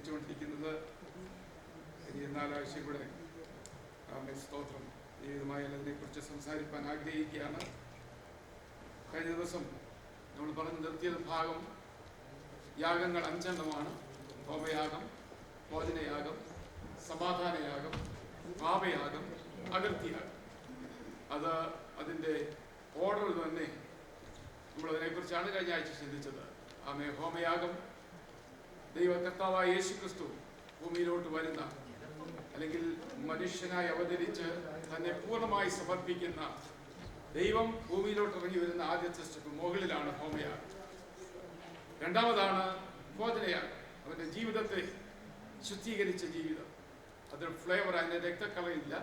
ചിന്തിച്ചുകൊണ്ടിരിക്കുന്നത് ഇനി 4 ആഴ്ച കൂടെ സ്തോത്രം ജീവിതമായി അതിനെക്കുറിച്ച് സംസാരിക്കാൻ ആഗ്രഹിക്കുകയാണ്. കഴിഞ്ഞ ദിവസം നമ്മൾ പറഞ്ഞു നിർത്തിയ ഭാഗം യാഗങ്ങൾ 5 എണ്ണമാണ്. ഹോമയാഗം, ഭോജനയാഗം, സമാധാനയാഗം, പാപയാഗം, അകൃത്യയാഗം. അതിൻ്റെ ഓർഡർ തന്നെ നമ്മളതിനെക്കുറിച്ചാണ് കഴിഞ്ഞ ആഴ്ച ചിന്തിച്ചത്. ഹോമയാഗം ദൈവകർത്താവായ യേശു ക്രിസ്തു ഭൂമിയിലോട്ട് വരുന്ന, അല്ലെങ്കിൽ മനുഷ്യനായി അവതരിച്ച് തന്നെ പൂർണ്ണമായി സമർപ്പിക്കുന്ന ദൈവം ഭൂമിയിലോട്ട് ഇറങ്ങി വരുന്ന ആദ്യത്തെ സ്റ്റെപ്പ് മുകളിലാണ് ഹോമയാഗം. രണ്ടാമതാണ് ഭോജനയാഗം. അവൻ്റെ ജീവിതത്തെ ശുദ്ധീകരിച്ച ജീവിതം, അതിന് ഫ്ലേവർ, അതിൻ്റെ രക്തക്കളയില്ല,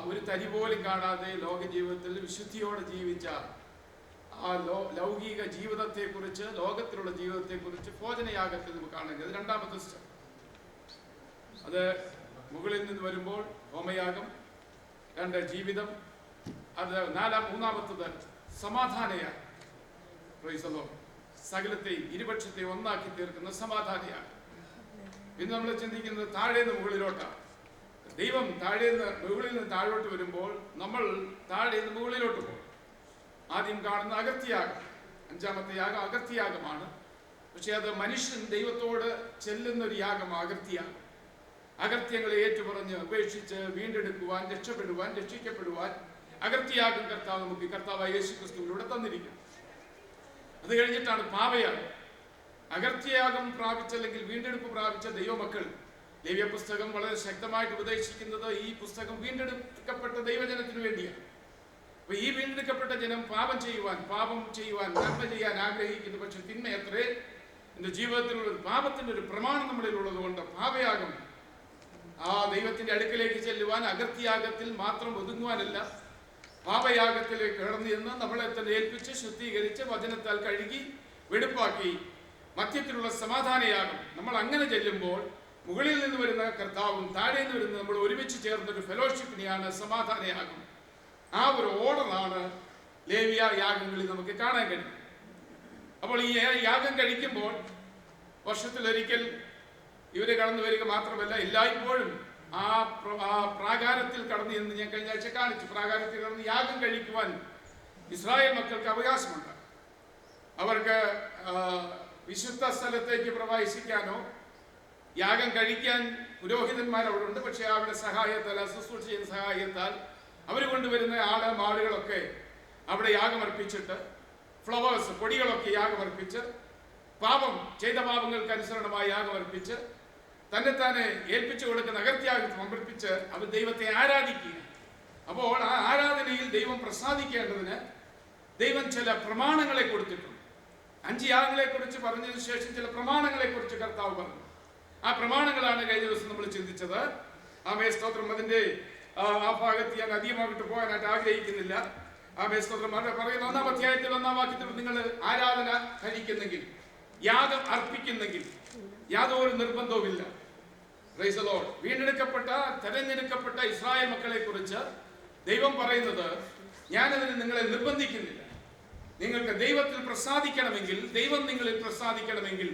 ഒരു തരി പോലും കാണാതെ ലോക ജീവിതത്തിൽ വിശുദ്ധിയോടെ ജീവിച്ച ആ ലൗകിക ജീവിതത്തെക്കുറിച്ച്, ലോകത്തിലുള്ള ജീവിതത്തെക്കുറിച്ച് ഭോജനയാഗത്തിൽ നമുക്ക് കാണുന്നത്. അത് രണ്ടാമത്തെ സ്റ്റെപ്പ്. അത് മുകളിൽ നിന്ന് വരുമ്പോൾ ഹോമയാഗം, 2 ജീവിതം, അത് മൂന്നാമത്തത് സമാധാനയാഗം. സകലത്തെയും ഇരുപക്ഷത്തെയും ഒന്നാക്കി തീർക്കുന്ന സമാധാനയാഗം. പിന്നെ നമ്മൾ ചിന്തിക്കുന്നത് താഴേന്ന് മുകളിലോട്ടാണ്. ദൈവം മുകളിൽ നിന്ന് താഴോട്ട് വരുമ്പോൾ നമ്മൾ താഴേന്ന് മുകളിലോട്ട് പോകും. ആദ്യം കാണുന്ന അകൃത്യയാഗം, 5ാമത്തെ യാഗം അകൃത്യയാഗമാണ്. പക്ഷെ അത് മനുഷ്യൻ ദൈവത്തോട് ചെല്ലുന്നൊരു യാഗം അകൃത്യയാഗം. അകൃത്യങ്ങളെ ഏറ്റുപറഞ്ഞ് ഉപേക്ഷിച്ച് വീണ്ടെടുക്കുവാൻ, രക്ഷപ്പെടുവാൻ, രക്ഷിക്കപ്പെടുവാൻ അകൃത്യയാഗം കർത്താവായ യേശു ക്രിസ്തുവിലൂടെ തന്നിരിക്കുന്നു. അത് കഴിഞ്ഞിട്ടാണ് പാപയാഗം. അകൃത്യയാഗം പ്രാപിച്ച, അല്ലെങ്കിൽ വീണ്ടെടുപ്പ് പ്രാപിച്ച ദൈവമക്കൾ, ലേവ്യ പുസ്തകം വളരെ ശക്തമായിട്ട് ഉപദേശിക്കുന്നത് ഈ പുസ്തകം വീണ്ടെടുക്കപ്പെട്ട ദൈവജനത്തിന് വേണ്ടിയാണ്. അപ്പൊ ഈ വീണ്ടെടുക്കപ്പെട്ട ജനം പാപം ചെയ്യുവാൻ, നന്മ ചെയ്യാൻ ആഗ്രഹിക്കുന്നു. പക്ഷെ തിന്മയത്രേ എന്റെ ജീവിതത്തിലുള്ള പാപത്തിന്റെ ഒരു പ്രമാണം നമ്മളിൽ ഉള്ളത് കൊണ്ട് പാപയാഗം ആ ദൈവത്തിന്റെ അടുക്കലേക്ക് ചെല്ലുവാൻ, അകൃത്യയാഗത്തിൽ മാത്രം ഒതുങ്ങുവാനല്ല, പാപയാഗത്തിലേക്ക് കടന്നു ചെന്ന് നമ്മളെ തന്നെ ഏൽപ്പിച്ച് ശുദ്ധീകരിച്ച് വചനത്താൽ കഴുകി വെടുപ്പാക്കി മധ്യത്തിലുള്ള സമാധാനയാഗം. നമ്മൾ അങ്ങനെ ചെല്ലുമ്പോൾ മുകളിൽ നിന്ന് വരുന്ന കർത്താവും താഴെ നിന്ന് വരുന്ന നമ്മൾ ഒരുമിച്ച് ചേർന്നൊരു ഫെലോഷിപ്പിനെയാണ് സമാധാനയാഗം. ആ ഒരു ഓർഡറാണ് ലേവ്യ യാഗങ്ങളിൽ നമുക്ക് കാണാൻ കഴിയും. അപ്പോൾ ഈ യാഗം കഴിക്കുമ്പോൾ വർഷത്തിലൊരിക്കൽ ഇവര് കടന്നു വരിക മാത്രമല്ല, എല്ലായ്പ്പോഴും ആ പ്രാകാരത്തിൽ കടന്നു എന്ന് ഞാൻ കഴിഞ്ഞ ആഴ്ച കാണിച്ചു. പ്രാകാരത്തിൽ കടന്ന് യാഗം കഴിക്കുവാൻ ഇസ്രായേൽ മക്കൾക്ക് അവകാശമുണ്ട്. അവർക്ക് വിശുദ്ധ സ്ഥലത്തേക്ക് പ്രവേശിക്കാനോ യാഗം കഴിക്കാൻ പുരോഹിതന്മാർ അവിടെ ഉണ്ട്. പക്ഷെ അവരുടെ സഹായത്താൽ, ശുശ്രൂഷ ചെയ്യുന്ന സഹായത്താൽ അവർ കൊണ്ടുവരുന്ന മാടുകളൊക്കെ അവിടെ യാഗമർപ്പിച്ചിട്ട്, ഫ്ലവേഴ്സ്, പൊടികളൊക്കെ യാഗമർപ്പിച്ച്, ചെയ്ത പാപങ്ങൾക്ക് അനുസരണമായി യാഗമർപ്പിച്ച്, തന്നെ ഏൽപ്പിച്ചു കൊടുക്കുന്ന അകൃത്യാഗം സമർപ്പിച്ച് അവർ ദൈവത്തെ ആരാധിക്കുക. അപ്പോൾ ആ ആരാധനയിൽ ദൈവം പ്രസാദിക്കേണ്ടതിന് ദൈവം ചില പ്രമാണങ്ങളെ കൊടുത്തിട്ടുണ്ട്. 5 യാഗങ്ങളെ കുറിച്ച് പറഞ്ഞതിന് ശേഷം ചില പ്രമാണങ്ങളെ കുറിച്ച് കർത്താവ് പറഞ്ഞു. ആ പ്രമാണങ്ങളാണ് കഴിഞ്ഞ ദിവസം നമ്മൾ ചിന്തിച്ചത്. സ്തോത്രം. അതിന്റെ ആ ഭാഗത്ത് ഞാൻ അധികമായിട്ട് പോകാനായിട്ട് ആഗ്രഹിക്കുന്നില്ല. സ്തോത്രം പറയുന്ന 1-ാം അധ്യായത്തിൽ 1-ാം വാക്യത്തിൽ നിങ്ങൾ ആരാധന കഴിക്കുന്നെങ്കിൽ, യാഗം അർപ്പിക്കുന്നെങ്കിൽ യാതൊരു നിർബന്ധവുമില്ല. വീണ്ടെടുക്കപ്പെട്ട, തെരഞ്ഞെടുക്കപ്പെട്ട ഇസ്രായേൽ മക്കളെ കുറിച്ച് ദൈവം പറയുന്നത്, ഞാനതിന് നിങ്ങളെ നിർബന്ധിക്കുന്നില്ല. നിങ്ങൾക്ക് ദൈവത്തിൽ പ്രസാദിക്കണമെങ്കിൽ, ദൈവം നിങ്ങളിൽ പ്രസാദിക്കണമെങ്കിൽ,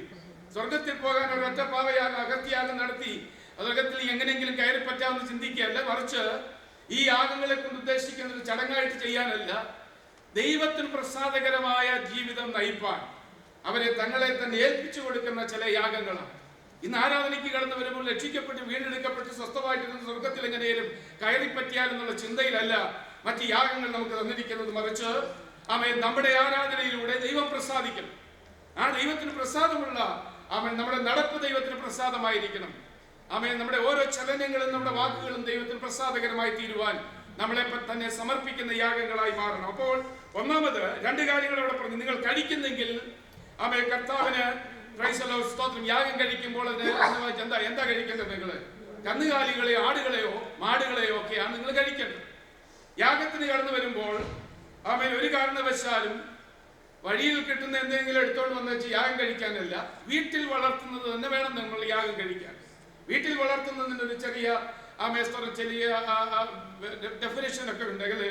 സ്വർഗത്തിൽ പോകാൻ ഒരൊറ്റ പാപയാഗം, അകൃത്യയാഗം നടത്തി സ്വർഗത്തിൽ എങ്ങനെയെങ്കിലും കയറി പറ്റാമെന്ന് ചിന്തിക്കുകയല്ല. മറിച്ച് ഈ യാഗങ്ങളെ കൊണ്ട് ഉദ്ദേശിക്കുന്നത് ചടങ്ങായിട്ട് ചെയ്യാനല്ല, ദൈവത്തിന് പ്രസാദകരമായ ജീവിതം നയിപ്പാൻ അവരെ തങ്ങളെ തന്നെ ഏൽപ്പിച്ചു കൊടുക്കുന്ന ചില യാഗങ്ങളാണ്. ഇന്ന് ആരാധനയ്ക്ക് കടന്നു വരുമ്പോൾ രക്ഷിക്കപ്പെട്ട് വീണ്ടെടുക്കപ്പെട്ട് സ്വസ്ഥമായിട്ടിരുന്ന സ്വർഗത്തിൽ എങ്ങനെയും കയറിപ്പറ്റിയാലെന്നുള്ള ചിന്തയിലല്ല മറ്റ് യാഗങ്ങൾ നമുക്ക് തന്നിരിക്കുന്നത്. മറിച്ച് നമ്മുടെ ആരാധനയിലൂടെ ദൈവം പ്രസാദിക്കണം. ആ ദൈവത്തിന് പ്രസാദമുള്ള നമ്മുടെ നടപ്പ് ദൈവത്തിന് പ്രസാദമായിരിക്കണം. നമ്മുടെ ഓരോ ചലനങ്ങളും നമ്മുടെ വാക്കുകളും ദൈവത്തിന് പ്രസാദകരമായി തീരുവാൻ നമ്മളെ തന്നെ സമർപ്പിക്കുന്ന യാഗങ്ങളായി മാറണം. അപ്പോൾ ഒന്നാമത് 2 കാര്യങ്ങൾ അവിടെ പറഞ്ഞു. നിങ്ങൾ കഴിക്കുന്നെങ്കിൽ കർത്താവിന് സ്തോത്രം. യാഗം കഴിക്കുമ്പോൾ എന്താ കഴിക്കേണ്ടത്? നിങ്ങൾ കന്നുകാലികളെയോ ആടുകളെയോ മാടുകളെയോ ഒക്കെയാണ് നിങ്ങൾ കഴിക്കേണ്ടത്. യാഗത്തിന് കടന്നു വരുമ്പോൾ ഒരു കാരണവശാലും വഴിയിൽ കിട്ടുന്ന എന്തെങ്കിലും എടുത്തോണ്ട് വന്ന് വെച്ച് യാഗം കഴിക്കാനല്ല, വീട്ടിൽ വളർത്തുന്നത് തന്നെ വേണം നിങ്ങൾ യാഗം കഴിക്കാൻ. വീട്ടിൽ വളർത്തുന്നതിന് ഒരു ചെറിയ ഡെഫിനേഷൻ ഒക്കെ ഉണ്ടെങ്കിൽ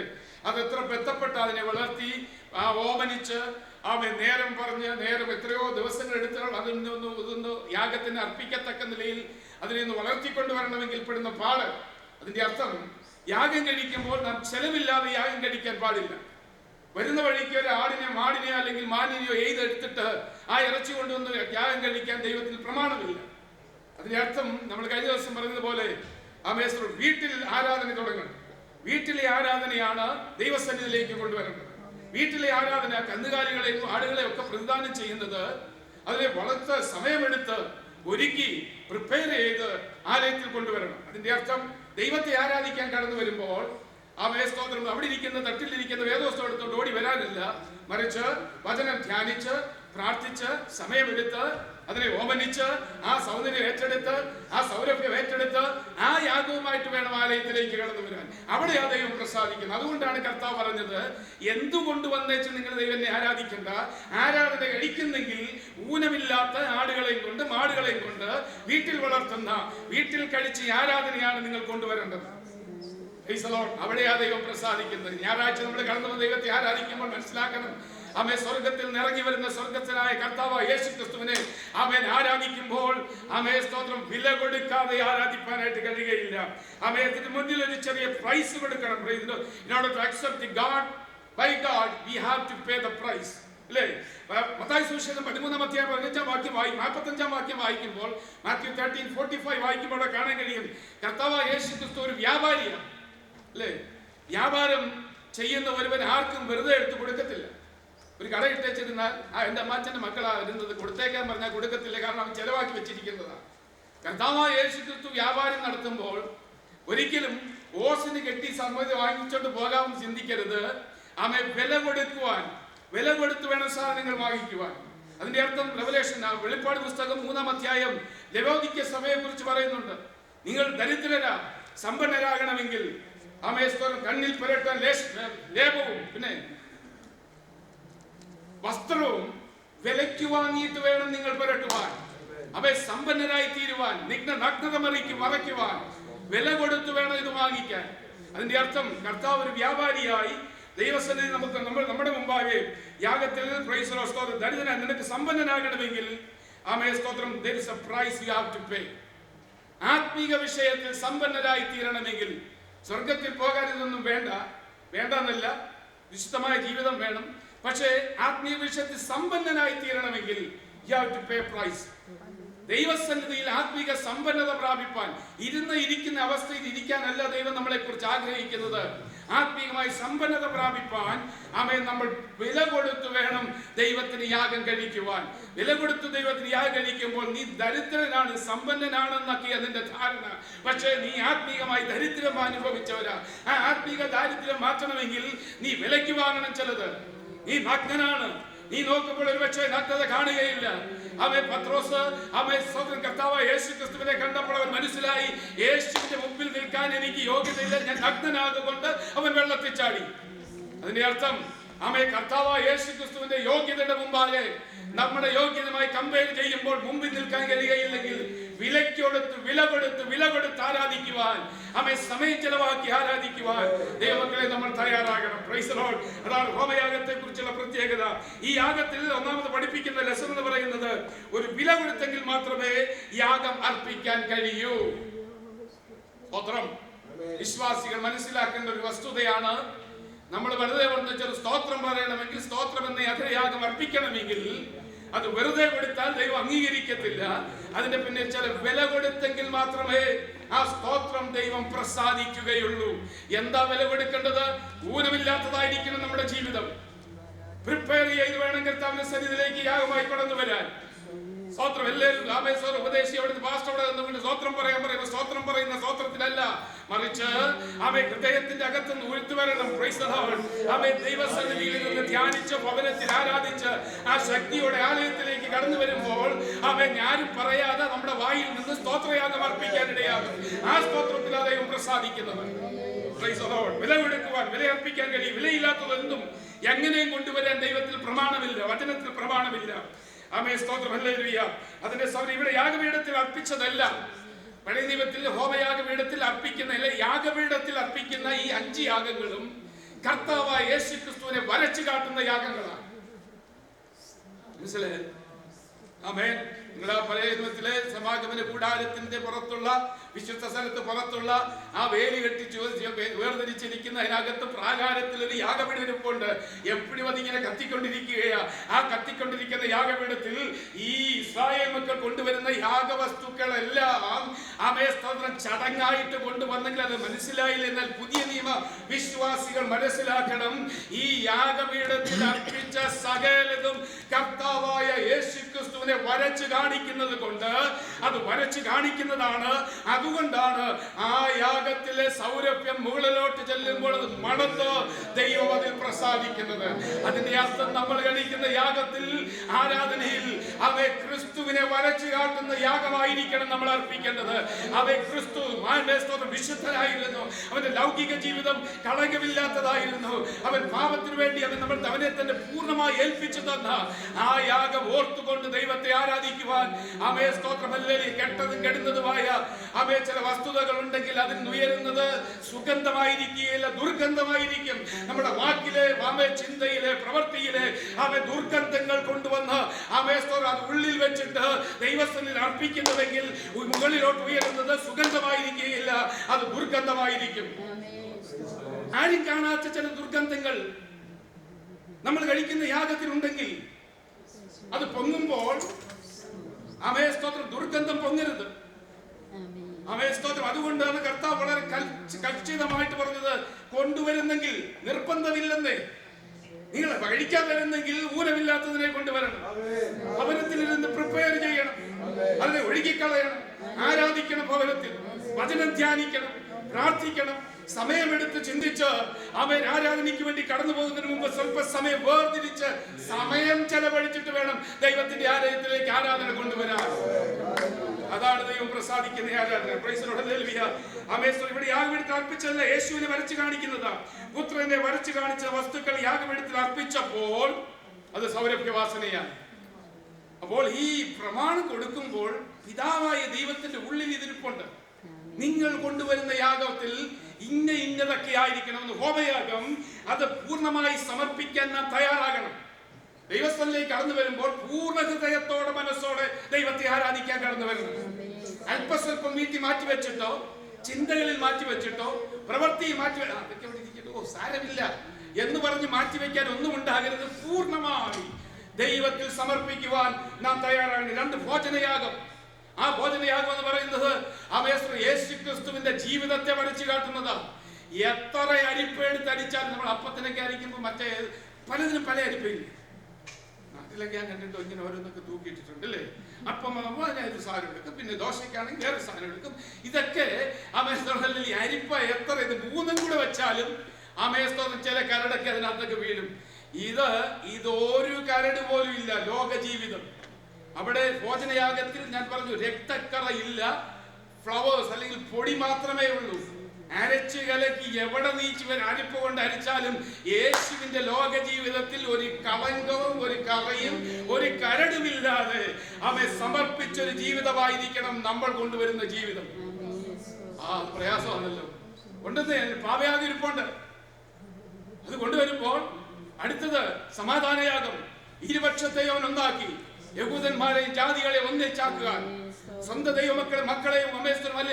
അത് എത്ര ബന്ധപ്പെട്ട് അതിനെ വളർത്തി ഓമനിച്ച് നേരം പറഞ്ഞ് നേരം എത്രയോ ദിവസങ്ങൾ എടുത്താൽ ഇതൊന്ന് യാഗത്തിന് അർപ്പിക്കത്തക്ക നിലയിൽ അതിനെ ഒന്ന് വളർത്തിക്കൊണ്ടുവരണമെങ്കിൽ പെടുന്ന പാട്. അതിന്റെ അർത്ഥം യാഗം കഴിക്കുമ്പോൾ നാം ചെലവില്ലാതെ യാഗം കഴിക്കാൻ പാടില്ല. വരുന്ന വഴിക്ക് ഒരു ആടിനെ മാടിനെയോ അല്ലെങ്കിൽ മാനിനെയോ എയ്തെടുത്തിട്ട് ആ ഇറച്ചി കൊണ്ടുവന്ന് യാഗം കഴിക്കാൻ ദൈവത്തിൽ പ്രമാണമില്ല. അതിന്റെ അർത്ഥം നമ്മൾ കഴിഞ്ഞ ദിവസം പറഞ്ഞതുപോലെ വീട്ടിൽ ആരാധന തുടങ്ങണം. വീട്ടിലെ ആരാധനയാണ് ദൈവസന്നിധിയിലേക്ക് കൊണ്ടുവരേണ്ടത്. വീട്ടിലെ ആരാധന കന്നുകാലികളെയും ആടുകളെയും ഒക്കെ പ്രതിദാനം ചെയ്യുന്നത് അതിനെ വളർത്ത് സമയമെടുത്ത് ഒരുക്കി പ്രിപ്പയർ ചെയ്ത് ആലയത്തിൽ കൊണ്ടുവരണം. അതിന്റെ അർത്ഥം ദൈവത്തെ ആരാധിക്കാൻ കടന്നു വരുമ്പോൾ സ്തോത്രം അവിടെ ഇരിക്കുന്ന തട്ടിലിരിക്കുന്ന വേദോസ്തം എടുത്തോണ്ട് ഓടി വരാനില്ല, മറിച്ച് വചനം ധ്യാനിച്ച് പ്രാർത്ഥിച്ച് സമയമെടുത്ത് അതിനെ ഓമനിച്ച് ആ സൗന്ദര്യം ഏറ്റെടുത്ത് ആ സൗരഭ്യം ഏറ്റെടുത്ത് ആ യാഗവുമായിട്ട് വേണം ആലയത്തിലേക്ക് കടന്നു വരാൻ. അവിടെ ആ ദൈവം പ്രസാദിക്കുന്നത്. അതുകൊണ്ടാണ് കർത്താവ് പറഞ്ഞത്, എന്തുകൊണ്ട് വന്നേച്ച് നിങ്ങൾ ദൈവത്തെ ആരാധിക്കണ്ട, ആരാധന കഴിക്കുന്നെങ്കിൽ ഊനമില്ലാത്ത ആടുകളെയും കൊണ്ട് മാടുകളെയും കൊണ്ട് വീട്ടിൽ വളർത്തുന്ന വീട്ടിൽ കഴിച്ച് ആരാധനയാണ് നിങ്ങൾ കൊണ്ടുവരേണ്ടത്. അവിടെയാ ദൈവം പ്രസാദിക്കുന്നത്. ഞായറാഴ്ച നമ്മൾ കടന്നു വന്ന ദൈവത്തെ ആരാധിക്കുമ്പോൾ മനസ്സിലാക്കണം, സ്വർഗത്തിൽ നിറങ്ങി വരുന്ന സ്വർഗത്തിനായ കർത്താവ് യേശു ക്രിസ്തുവിനെ ആരാധിക്കുമ്പോൾ സ്തോത്രം വില കൊടുക്കാതെ ആരാധിക്കാനായിട്ട് കഴിയുകയില്ല. ഇതിന് മുന്നിൽ ഒരു ചെറിയ പ്രൈസ് കൊടുക്കണം. In order to accept the God by God, we have to pay the price. അല്ലേ? മത്തായി സുവിശേഷം 13-ാം അധ്യായം 15-ാം വാക്യം 45-ാം വാക്യം വായിക്കുമ്പോൾ മാത്യു 13:45 വായിക്കുമ്പോൾ കാണാൻ കഴിയും, കർത്താവ് യേശു ക്രിസ്തു ഒരു വ്യാപാരിയാണ്. അല്ലേ? വ്യാപാരം ചെയ്യുന്ന ഒരുവൻ ആർക്കും വെറുതെ എടുത്ത് കൊടുക്കത്തില്ല. ഒരു കട ഇട്ടേച്ചിരുന്നാൽ എൻ്റെ അമ്മാച്ചൻ്റെ മക്കളാ വരുന്നത്, കൊടുത്തേക്കാൻ പറഞ്ഞാൽ കൊടുക്കത്തില്ല, കാരണം അവൻ ചെലവാക്കി വെച്ചിരിക്കുന്നതാണ്. കർത്താവായ യേശു ക്രിസ്തു വ്യാപാരം നടത്തുമ്പോൾ ഒരിക്കലും ഓസിന് കെട്ടി സമ്മതി വാങ്ങിച്ചോണ്ട് പോകാമെന്ന് ചിന്തിക്കരുത്. വില കൊടുത്തു വേണം സാധനങ്ങൾ വാങ്ങിക്കുവാൻ. അതിന്റെ അർത്ഥം റെവലേഷൻ വെളിപ്പാട് പുസ്തകം 3-ാം അധ്യായം ലവോദിക്യ സഭയെ കുറിച്ച് പറയുന്നുണ്ട്. നിങ്ങൾ ദരിദ്രരാ, സമ്പന്നരാകണമെങ്കിൽ കണ്ണിൽ പുരട്ടാൻ ലേപവും പിന്നെ വസ്ത്രവും വിലയ്ക്ക് വാങ്ങിയിട്ട് വേണം നിങ്ങൾ പുരട്ടുവാൻ. സമ്പന്നരായി തീരുവാൻ, നഗ്നത മറയ്ക്കുവാൻ വില കൊടുത്തു വേണം ഇത് വാങ്ങിക്കാൻ. അതിന്റെ അർത്ഥം കർത്താവ് ഒരു വ്യാപാരിയായി ദൈവസന്നിധി നമ്മുടെ മുമ്പാകെ യാഗത്തിൽ ദരിദ്രനായി നിനക്ക് സമ്പന്നനാകണമെങ്കിൽ സ്തോത്രം there is a price you have to pay. ആത്മീക വിഷയത്തിൽ സമ്പന്നരായി തീരണമെങ്കിൽ സ്വർഗത്തിൽ പോകാൻ ഇതൊന്നും വേണ്ടെന്നല്ല, വിശുദ്ധമായ ജീവിതം വേണം. പക്ഷേ ആത്മീയ വിഷയത്തിൽ സമ്പന്നനായി തീരണമെങ്കിൽ you have to pay price. ദൈവസന്നിധിയിൽ ആത്മീക സമ്പന്നത പ്രാപിപ്പാൻ ഇരിക്കുന്ന അവസ്ഥയിൽ ഇരിക്കാനല്ല ദൈവം നമ്മളെ കുറിച്ച് ആഗ്രഹിക്കുന്നത്. ആത്മീയമായി സമ്പന്നത പ്രാപിപ്പാൻ നമ്മൾ വില കൊടുത്തു വേണം ദൈവത്തിന് യാഗം കഴിക്കുവാൻ. വില കൊടുത്തു ദൈവത്തിന് യാഗം കഴിക്കുമ്പോൾ നീ ദരിദ്രനാണ് സമ്പന്നനാണെന്നൊക്കെ അതിന്റെ ധാരണ. പക്ഷേ നീ ആത്മീയമായി ദരിദ്രം അനുഭവിച്ചവരാ. ആ ആത്മീക ദാരിദ്ര്യം മാറ്റണമെങ്കിൽ നീ വിലയ്ക്ക് വാങ്ങണം ചിലത്. നീ നഗ്നനാണ്, നീ നോക്കുമ്പോൾ ഒരു പക്ഷേ നഗ്നത കാണുകയില്ല. പത്രോസ് കർത്താവ് യേശു ക്രിസ്തുവിനെ കണ്ടപ്പോൾ അവൻ മനസ്സിലായി, യേശുവിന്റെ മുമ്പിൽ നിൽക്കാൻ എനിക്ക് യോഗ്യതയില്ല, ഞാൻ നഗ്നനാകൊണ്ട് അവൻ വെള്ളത്തിൽ ചാടി. അതിന്റെ അർത്ഥം കർത്താവ് യേശു ക്രിസ്തുവിന്റെ യോഗ്യതയുടെ മുമ്പാകെ നമ്മുടെ യോഗ്യതയുമായി കമ്പയർ ചെയ്യുമ്പോൾ മുമ്പിൽ നിൽക്കാൻ കഴിയുകയില്ലെങ്കിൽ വില കൊടുത്ത് ആരാധിക്കുവാൻ, സമയം ചെലവാക്കി ആരാധിക്കുവാൻ ദൈവമക്കളെ നമ്മൾ തയ്യാറാകണം. Price the Lord. അതാണ് ഹോമയാഗത്തെ കുറിച്ചുള്ള പ്രത്യേകത. ഈ യാഗത്തിൽ ഒന്നാമത് പഠിപ്പിക്കുന്ന ലെസൺ എന്ന് പറയുന്നത്, ഒരു വില കൊടുത്തെങ്കിൽ മാത്രമേ യാഗം അർപ്പിക്കാൻ കഴിയൂ. സ്തോത്രം. വിശ്വാസികൾ മനസ്സിലാക്കേണ്ട ഒരു വസ്തുതയാണ്, നമ്മൾ വെറുതെ വന്നിട്ടൊരു സ്തോത്രം പറയണമെങ്കിൽ, സ്തോത്രം എന്ന യാഗം അർപ്പിക്കണമെങ്കിൽ അത് വെറുതെ കൊടുത്താൽ ദൈവം അംഗീകരിക്കത്തില്ല. അതിന്റെ പിന്നെ ചില വില കൊടുത്തെങ്കിൽ മാത്രമേ ആ സ്തോത്രം ദൈവം പ്രസാദിക്കുകയുള്ളൂ. എന്താ വില കൊടുക്കേണ്ടത്? ഊനമില്ലാത്തതായിരിക്കണം നമ്മുടെ ജീവിതം. പ്രിപ്പയർ ചെയ്ത് വേണം കർത്താവിന്റെ സന്നിധിയിലേക്ക് യാഗമായി കടന്നു വരാൻ. സ്തോത്രം. എല്ലാവരും ഉപദേശി അവിടെ പാസ്റ്റർ അവിടെ നിന്നുകൊണ്ട് സ്തോത്രം പറയുമ്പോൾ സ്തോത്രം പറയുന്ന സ്തോത്രത്തിലല്ല, മറിച്ച് ഹൃദയത്തിന്റെ അകത്തുനിന്ന് ഉയർത്തു വരണം. ദൈവസന്നിധിയിൽ നിന്ന് ധ്യാനിച്ച് ഭവനത്തിൽ ആരാധിച്ച് ആ ശക്തിയോടെ ആലയത്തിലേക്ക് കടന്നു വരുമ്പോൾ ഞാനും പറയാതെ നമ്മുടെ വായിൽ നിന്ന് സ്തോത്രയാഗം അർപ്പിക്കാനിടയാകും. ആ സ്തോത്രത്തിൽ ദൈവം പ്രസാദിക്കുന്നത്. വില കൊടുക്കുവാൻ, വില അർപ്പിക്കാൻ കഴിയും. വിലയില്ലാത്തതെന്തും എങ്ങനെയും കൊണ്ടുവരാൻ ദൈവത്തിൽ പ്രമാണമില്ല, വചനത്തിൽ പ്രമാണമില്ല. സ്തോത്രം. ഹല്ലേലൂയ. അതിന്റെ ഇവിടെ യാഗപീഠത്തിൽ അർപ്പിച്ചതല്ല, പഴയ നിയമത്തിൽ ഹോമയാഗപീഠത്തിൽ അർപ്പിക്കുന്ന യാഗപീഠത്തിൽ അർപ്പിക്കുന്ന ഈ 5 യാഗങ്ങളും കർത്താവായ യേശു ക്രിസ്തുവിനെ വരച്ചു കാട്ടുന്ന യാഗങ്ങളാണ്. മനസ്സിലായി? ആമേൻ. നിങ്ങൾ ആ പഴയ നിയമത്തിലെ സമാഗമന കൂടാരത്തിന്റെ പുറത്തുള്ള വിശുദ്ധ സ്ഥലത്ത് പുറത്തുള്ള ആ വേലി കെട്ടിച്ചു വേർതിരിച്ചിരിക്കുന്ന അതിനകത്ത് പ്രാകാരത്തിൽ ഒരു യാഗപീഠം ഇരിപ്പുണ്ട്. എപ്പോഴും അതിങ്ങനെ കത്തിക്കൊണ്ടിരിക്കുകയാ. ആ കത്തിക്കൊണ്ടിരിക്കുന്ന യാഗപീഠത്തിൽ ഈ ഇസ്രായേൽ മക്കൾ കൊണ്ടുവരുന്ന യാഗവസ്തുക്കളെല്ലാം സ്തോത്രം ചടങ്ങായിട്ട് കൊണ്ടുവന്നെങ്കിൽ അത് മനസ്സിലായില്ല. എന്നാൽ പുതിയ നിയമ വിശ്വാസികൾ മനസ്സിലാക്കണം, ഈ യാഗപീഠത്തിൽ അർപ്പിച്ച സകലതും കർത്താവായ യേശുക്രിസ്തുവിനെ വരച്ചു കാണിക്കുന്നത് കൊണ്ട് അത് വരച്ചു കാണിക്കുന്നതാണ്. അതുകൊണ്ടാണ് ആ യാഗത്തിലെ സൗരഭ്യം മുകളിലോട്ട് ചെല്ലുമ്പോൾ അത് മണത്ത് ദൈവം അതിൽ പ്രസാദിക്കുന്നത്. അതിന്റെ അർത്ഥം നമ്മൾ കഴിക്കുന്ന യാഗത്തിൽ, ആരാധനയിൽ അവയെ ക്രിസ്തുവിനെ വരച്ചു കാട്ടുന്ന യാഗമായിരിക്കണം നമ്മൾ അർപ്പിക്കേണ്ടത്. അവയെ ക്രിസ്തു വിശുദ്ധനായിരുന്നു. അവന്റെ ലൗകിക ജീവിതം കളങ്കമില്ലാത്തതായിരുന്നു. അവൻ പാപത്തിനു വേണ്ടി അവനെ തന്നെ പൂർണ്ണമായി ഏൽപ്പിച്ചു തന്ന ആ യാഗം ഓർത്തുകൊണ്ട് ദൈവത്തെ ആരാധിക്കുവാൻ കെട്ടതും കെടുന്നതുമായ ചില വസ്തുതകൾ ഉണ്ടെങ്കിൽ അതിന് ഉയരുന്നത് സുഗന്ധമായിരിക്കുകയില്ല, ദുർഗന്ധമായിരിക്കും. നമ്മുടെ വാക്കിലെ ചിന്തയിലെ പ്രവൃത്തിയിലെ ദുർഗന്ധങ്ങൾ കൊണ്ടുവന്ന് അത് ഉള്ളിൽ വെച്ചിട്ട് ദൈവസ്ഥനിൽ അർപ്പിക്കുന്നുവെങ്കിൽ മുകളിലോട്ട് ഉയരുന്നത് സുഗന്ധമായിരിക്കുകയില്ല, അത് ദുർഗന്ധമായിരിക്കും. ആരും കാണാത്ത ചില ദുർഗന്ധങ്ങൾ നമ്മൾ കഴിക്കുന്ന യാഗത്തിനുണ്ടെങ്കിൽ അത് പൊങ്ങുമ്പോൾ സ്തോത്രം ദുർഗന്ധം പൊങ്ങരുത്. സ്തോത്രം. അതുകൊണ്ടാണ് കർത്താവ് വളരെ കൽപ്പിതമായിട്ട് പറഞ്ഞത്, കൊണ്ടുവരുന്നെങ്കിൽ നിർബന്ധമില്ലെന്നേ, നിങ്ങൾ കഴിക്കാൻ വരുന്നെങ്കിൽ ഊനമില്ലാത്തതിനെ കൊണ്ടുവരണം. ഭവനത്തിലിരുന്ന് പ്രിപ്പയർ ചെയ്യണം, അതിനെ ഒഴുകിക്കളയണം, ആരാധിക്കണം, ഭവനത്തിൽ വചനം ധ്യാനിക്കണം, പ്രാർത്ഥിക്കണം, സമയമെടുത്ത് ചിന്തിച്ച് ആരാധനയ്ക്ക് വേണ്ടി കടന്നു പോകുന്നതിന് മുമ്പ് സ്വല്പ സമയം വേർതിരിച്ച് സമയം ചെലവഴിച്ചിട്ട് വേണം ദൈവത്തിന്റെ ആലയത്തിലേക്ക് ആരാധന കൊണ്ടുവരാൻ. അതാണ് ദൈവം പ്രസാദിക്കുന്ന ആരാധന. ഇവിടെ യാഗപീഠത്തിൽ അർപ്പിച്ചല്ല, യേശുവിനെ വരച്ചു കാണിക്കുന്നതാ. പുത്രനെ വരച്ചു കാണിച്ച വസ്തുക്കൾ യാഗപീഠത്തിൽ അർപ്പിച്ചപ്പോൾ അത് സൗരഭ്യവാസനയാണ്. അപ്പോൾ ഈ പ്രമാണം കൊടുക്കുമ്പോൾ പിതാവായ ദൈവത്തിന്റെ ഉള്ളിൽ ഇതിരിപ്പുണ്ട്. നിങ്ങൾ കൊണ്ടുവരുന്ന യാഗത്തിൽ ഇന്നതൊക്കെ ആയിരിക്കണമെന്ന്. ഹോമയാഗം അത് പൂർണ്ണമായി സമർപ്പിക്കാൻ നാം തയ്യാറാകണം. ദൈവസ്ഥനിലേക്ക് കടന്നു വരുമ്പോൾ പൂർണ്ണ ഹൃദയത്തോടെ മനസ്സോടെ ദൈവത്തെ ആരാധിക്കാൻ കടന്നു വരണം. അല്പസ്വല്പം വീട്ടിൽ മാറ്റിവെച്ചിട്ടോ, ചിന്തകളിൽ മാറ്റിവെച്ചിട്ടോ, പ്രവൃത്തിയിൽ അതൊക്കെ ഇവിടെ ഇരിക്കട്ടോ, സാരമില്ല എന്ന് പറഞ്ഞ് മാറ്റിവെക്കാൻ ഒന്നും ഉണ്ടാകരുത്. പൂർണ്ണമായി ദൈവത്തിൽ സമർപ്പിക്കുവാൻ നാം തയ്യാറാണ്. 2 ഭോജനയാഗം. ആ ഭോജനയാഗം എന്ന് പറയുന്നത് യേശുക്രിസ്തുവിന്റെ ജീവിതത്തെ വരച്ചു കാട്ടുന്നതാണ്. എത്ര അരിപ്പെടുത്ത് അരിച്ചാലും നമ്മൾ അപ്പത്തിനൊക്കെ അരിക്കുമ്പോൾ മറ്റേ പലതിനും പല അരിപ്പില്ല. നാട്ടിലൊക്കെ ഞാൻ കണ്ടിട്ടോ ഇങ്ങനെ ഓരോന്നൊക്കെ തൂക്കിയിട്ടിട്ടുണ്ട് അല്ലേ. അപ്പം അതിനൊരു സാധനം എടുക്കും, പിന്നെ ദോശയ്ക്കാണെങ്കിൽ വേറെ സാധനം എടുക്കും. ഇതൊക്കെ അരിപ്പ എത്ര ഇത് 3 കൂടെ വെച്ചാലും ചില കരടൊക്കെ അതിനകത്തൊക്കെ വീഴും. ഇതൊരു കരട് പോലും ഇല്ല. ലോക ജീവിതം അവിടെ ഭോജനയാഗത്തിൽ ഞാൻ പറഞ്ഞു, രക്തക്കറ ഇല്ല, ഫ്ലവേഴ്സ് അല്ലെങ്കിൽ പൊടി മാത്രമേ ഉള്ളൂ. അരച്ച് കലക്കി എവിടെ നീച്ച് അരിപ്പ് കൊണ്ട് അരിച്ചാലും യേശുവിന്റെ ലോക ജീവിതത്തിൽ ഒരു കളങ്കവും ഒരു കറയും ഒരു കരടുമില്ലാതെ സമർപ്പിച്ചൊരു ജീവിതമായിരിക്കണം നമ്മൾ കൊണ്ടുവരുന്ന ജീവിതം. പ്രയാസമാണല്ലോ. കൊണ്ടുവന്ന് പാപയാഗം ഇരിപ്പുണ്ട്. അത് കൊണ്ടുവരുമ്പോൾ അടുത്തത് സമാധാനയാഗം. ഇരുപക്ഷത്തെയും അവൻ ഒന്നാക്കി, യഹൂദന്മാരെയും ജാതികളെ ഒന്നിച്ചാക്കുക, സ്വന്തം മക്കളെയും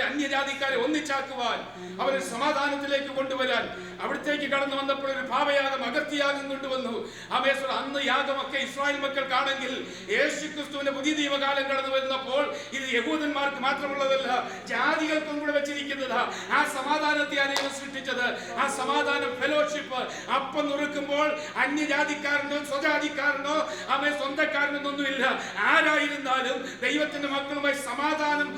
അന്യജാതിക്കാരെ ഒന്നിച്ചാക്കുവാൻ, അവരെ സമാധാനത്തിലേക്ക് കൊണ്ടുവരാൻ. അവിടത്തേക്ക് കടന്നു വന്നപ്പോൾ ഒരു പാപയാഗം, അകത്തിയാഗം കൊണ്ടുവന്നു. അന്ന് യാഗമൊക്കെ ഇസ്രായേൽ മക്കൾക്കാണെങ്കിൽ യേശുക്രിസ്തുവിന്റെ പുതിയ നിയമകാലം കടന്നു വരുന്നപ്പോൾ ഇത് യഹൂദന്മാർക്ക് മാത്രമുള്ളതല്ല, ജാതികൾക്കും കൂടെ വെച്ചിരിക്കുന്നതാ. ആ സമാധാനത്തെയാണ് ദൈവം സൃഷ്ടിച്ചത്. ആ സമാധാനം, ഫെലോഷിപ്പ്. അപ്പം നുറുക്കുമ്പോൾ അന്യജാതിക്കാരനോ സ്വജാതിക്കാരനോ സ്വന്തക്കാരനൊന്നുമില്ല. ആരായിരുന്നാലും ദൈവത്തിന്റെ മക്കളുമായി സമാധാനം,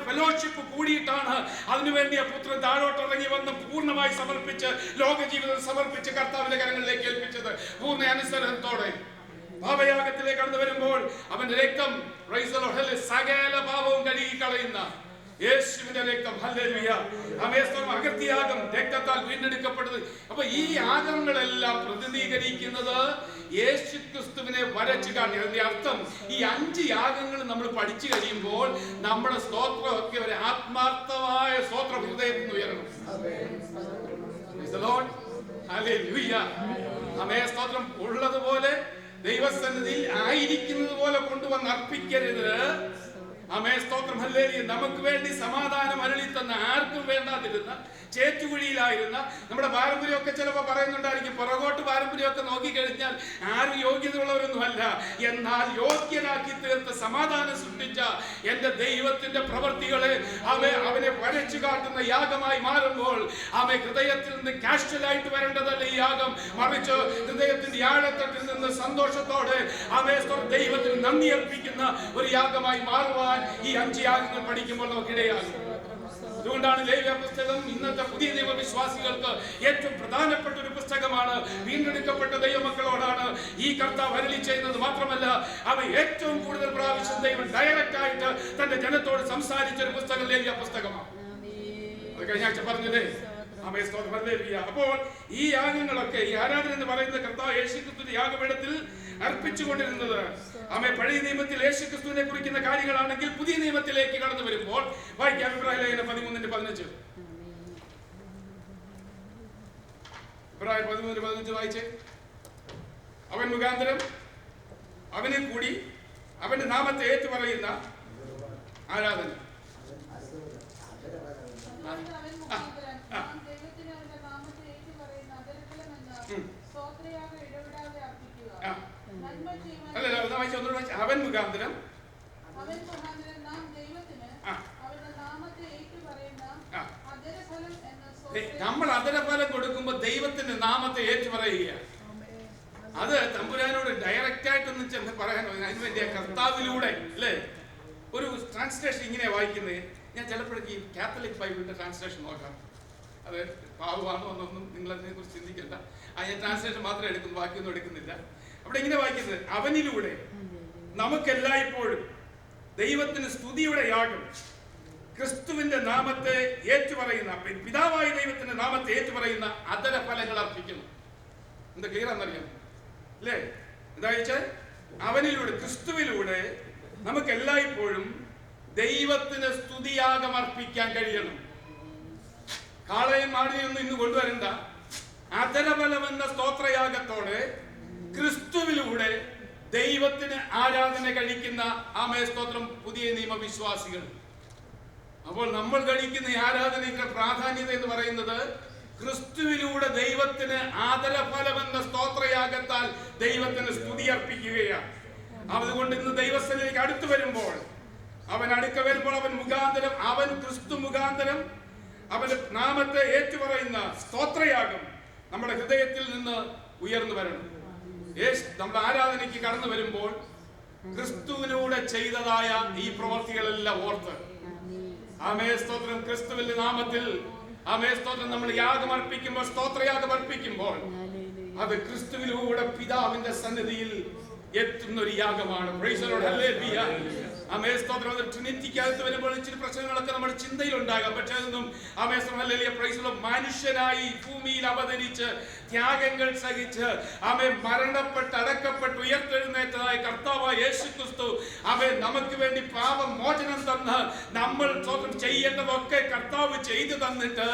ഫെലോഷിപ്പ് കൂടിയിട്ടാണ് അതിനുവേണ്ടി ആ പുത്രൻ താഴോട്ടിറങ്ങി വന്ന് പൂർണ്ണമായി സമർപ്പിച്ച്, ലോക ജീവിതം സമർപ്പിച്ച് കർത്താവിന്റെ കരങ്ങളിലേക്ക് ഏൽപ്പിച്ചത് പൂർണ്ണ അനുസരണത്തോടെ. പാപയാഗത്തിലേക്ക് കടന്നു വരുമ്പോൾ അവന്റെ രക്തം സകല പാപവും കഴുകി കളയുന്ന യേശുവിന്റെ രക്തം. ഹല്ലേലൂയ. അകത്തിയാഗം, രക്തത്താൽ വീണ്ടെടുക്കപ്പെട്ടത്. അപ്പൊ ഈ യാഗങ്ങളെല്ലാം പ്രതിനിധീകരിക്കുന്നത് യേശുക്രിസ്തുവിനെ വരച്ചു കാട്ടി. അതിന്റെ അർത്ഥം ഈ 5 യാഗങ്ങൾ നമ്മൾ പഠിച്ചു കഴിയുമ്പോൾ നമ്മുടെ സ്തോത്രമൊക്കെ ഒരു ആത്മാർത്ഥമായ സ്തോത്ര ഹൃദയത്തിൽ നിന്ന് ഉയരണം. സ്തോത്രം ഉള്ളതുപോലെ ദൈവസന്നിധിയിൽ ആയിരിക്കുന്നത് പോലെ കൊണ്ടുവന്ന് അർപ്പിക്കരുത്. ആമേൻ, സ്തോത്രം, ഹല്ലേലൂയ. നമുക്ക് വേണ്ടി സമാധാനം അരുളി തന്ന, ആർക്കും വേണ്ടാതിരുന്ന, ചേറ്റുകുഴിയിലായിരുന്ന നമ്മുടെ പാരമ്പര്യമൊക്കെ ചിലപ്പോൾ പറയുന്നുണ്ടായിരിക്കും, പുറകോട്ട് പാരമ്പര്യമൊക്കെ നോക്കിക്കഴിഞ്ഞാൽ ആരും യോഗ്യതയുള്ളവരൊന്നുമല്ല. എന്നാൽ യോഗ്യരാക്കി തീർത്ത് സമാധാനം സൃഷ്ടിച്ച എൻ്റെ ദൈവത്തിന്റെ പ്രവൃത്തികളെ അവനെ വരച്ചു കാട്ടുന്ന യാഗമായി മാറുമ്പോൾ ഹൃദയത്തിൽ നിന്ന് കാഷ്വലായിട്ട് വരേണ്ടതല്ല ഈ യാഗം, മറിച്ച് ഹൃദയത്തിന്റെ ആഴത്തട്ടിൽ നിന്ന് സന്തോഷത്തോടെ ദൈവത്തിന് നന്ദി അർപ്പിക്കുന്ന ഒരു യാഗമായി മാറുവാൻ ഈ 5 യാഗങ്ങൾ പഠിക്കുമ്പോൾ നമുക്കിടയാകും. അതുകൊണ്ടാണ് ലേവ്യ പുസ്തകം ഇന്നത്തെ പുതിയ നിയമവിശ്വാസികൾക്ക് ഏറ്റവും പ്രധാനപ്പെട്ട ഒരു പുസ്തകമാണ്. വീണ്ടെടുക്കപ്പെട്ട ദൈവമക്കളോടാണ് ഈ കർത്താവ് അരുളി ചെയ്യുന്നത്. മാത്രമല്ല, ഏറ്റവും കൂടുതൽ പ്രാവശ്യം ദൈവം ഡയറക്റ്റ് ആയിട്ട് തന്റെ ജനത്തോട് സംസാരിച്ച ഒരു പുസ്തകം ലേവ്യ പുസ്തകമാണ്. അത് കഴിഞ്ഞ ആഴ്ച പറഞ്ഞതേ. അപ്പോൾ ഈ യാഗങ്ങളൊക്കെ, ഈ ആരാധന എന്ന് പറയുന്ന കർത്താവ് യേശുക്രിസ്തുവിന്റെ യാഗപീഠത്തിൽ അർപ്പിച്ചുകൊണ്ടിരുന്നത് പഴയ നിയമത്തിൽ യേശുക്രിസ്തുവിനെ കുറിക്കുന്ന കാര്യങ്ങളാണെങ്കിൽ പുതിയ നിയമത്തിലേക്ക് കടന്നു വരുമ്പോൾ വായിക്കാം. ഇബ്രാഹിം 13:15. ഇബ്രാഹിം 13:15 വായിച്ചേ. അവൻ മുഖാന്തരം അവനിൽ കൂടി അവന്റെ നാമത്തെ ഏറ്റു പറയുന്ന ആരാധന. അവൻ മുഖാന്തരം നമ്മൾ അതരഫലം കൊടുക്കുമ്പോ ദൈവത്തിന്റെ നാമത്തെ ഏറ്റുപറയുക. അത് തമ്പുരാനോട് ഡയറക്റ്റ് ആയിട്ടൊന്നും ചെന്ന് പറയാൻ, അതിനുവേണ്ടി കർത്താവിലൂടെ അല്ലേ. ഒരു ട്രാൻസ്ലേഷൻ ഇങ്ങനെ വായിക്കുന്നത് ഞാൻ ചിലപ്പോഴേക്ക് കാത്തലിക് ബൈബിളിന്റെ ട്രാൻസ്ലേഷൻ നോക്കാം. അത് പാവമാണോ എന്നൊന്നും നിങ്ങൾ അതിനെ കുറിച്ച് ചിന്തിക്കണ്ട. ഞാൻ ട്രാൻസ്ലേഷൻ മാത്രമേ എടുക്കുന്നു, ബാക്കിയൊന്നും എടുക്കുന്നില്ല. അവിടെ ഇങ്ങനെ വായിക്കുന്നത്, അവനിലൂടെ നമുക്കെല്ലായ്പ്പോഴും ദൈവത്തിന് സ്തുതിയുടെ യാഗം, ക്രിസ്തുവിന്റെ നാമത്തെ ഏറ്റുപറയുന്ന, പിതാവായ ദൈവത്തിന്റെ നാമത്തെ ഏറ്റുപറയുന്ന അധരഫലങ്ങൾ അർപ്പിക്കുന്നു. എന്താ ക്ലിയർ ആണെന്നറിയാം അല്ലേ? എന്താ വെച്ചാൽ അവനിലൂടെ, ക്രിസ്തുവിലൂടെ നമുക്ക് എല്ലായ്പ്പോഴും ദൈവത്തിന് സ്തുതിയാഗം അർപ്പിക്കാൻ കഴിയണം. കാളയും മാടിയൊന്നും ഇന്ന് കൊണ്ടുവരണ്ട. അധരഫലം എന്ന സ്തോത്രയാഗത്തോടെ ക്രിസ്തുവിലൂടെ ദൈവത്തിന് ആരാധന കഴിക്കുന്ന സ്തോത്രം പുതിയ നിയമവിശ്വാസികൾ. അപ്പോൾ നമ്മൾ കഴിക്കുന്ന ഈ ആരാധനയുടെ പ്രാധാന്യത എന്ന് പറയുന്നത് ക്രിസ്തുവിലൂടെ ദൈവത്തിന് ആദരഫലം എന്ന സ്തോത്രയാഗത്താൽ ദൈവത്തിന് സ്തുതി അർപ്പിക്കുകയാണ്. അതുകൊണ്ട് ഇന്ന് ദൈവസ്ഥലേക്ക് അടുത്തു വരുമ്പോൾ, അവൻ മുഖാന്തരം, അവൻ ക്രിസ്തു മുഖാന്തരം അവന്റെ നാമത്തെ ഏറ്റുപറയുന്ന സ്തോത്രയാഗം നമ്മുടെ ഹൃദയത്തിൽ നിന്ന് ഉയർന്നു വരണം. നമ്മുടെ ആരാധനയ്ക്ക് കടന്നു വരുമ്പോൾ ക്രിസ്തുവിനൂടെ ചെയ്തതായ ഈ പ്രവർത്തികളെല്ലാം ഓർത്ത് സ്തോത്രം, ക്രിസ്തുവിന്റെ നാമത്തിൽ സ്തോത്രം നമ്മൾ യാഗം അർപ്പിക്കുമ്പോൾ, സ്തോത്രയാഗം അർപ്പിക്കുമ്പോൾ അത് ക്രിസ്തുവിലൂടെ പിതാവിന്റെ സന്നിധിയിൽ എത്തുന്ന ഒരു യാഗമാണ്. Praise the lord, hallelujah. ട്രിനിറ്റിക്കകത്ത് വരുമ്പോൾ ഇച്ചിരി പ്രശ്നങ്ങളൊക്കെ നമ്മുടെ ചിന്തയിൽ ഉണ്ടാകാം. പക്ഷെ അതൊന്നും മനുഷ്യനായി ഭൂമിയിൽ അവതരിച്ച് ത്യാഗങ്ങൾ സഹിച്ച് മരണപ്പെട്ട് അടക്കപ്പെട്ട് ഉയർത്തെഴുന്നേറ്റതായ കർത്താവായ യേശുക്രിസ്തു നമുക്ക് വേണ്ടി പാപമോചനം തന്ന് നമ്മൾ ചെയ്യേണ്ടതൊക്കെ കർത്താവ് ചെയ്തു തന്നിട്ട്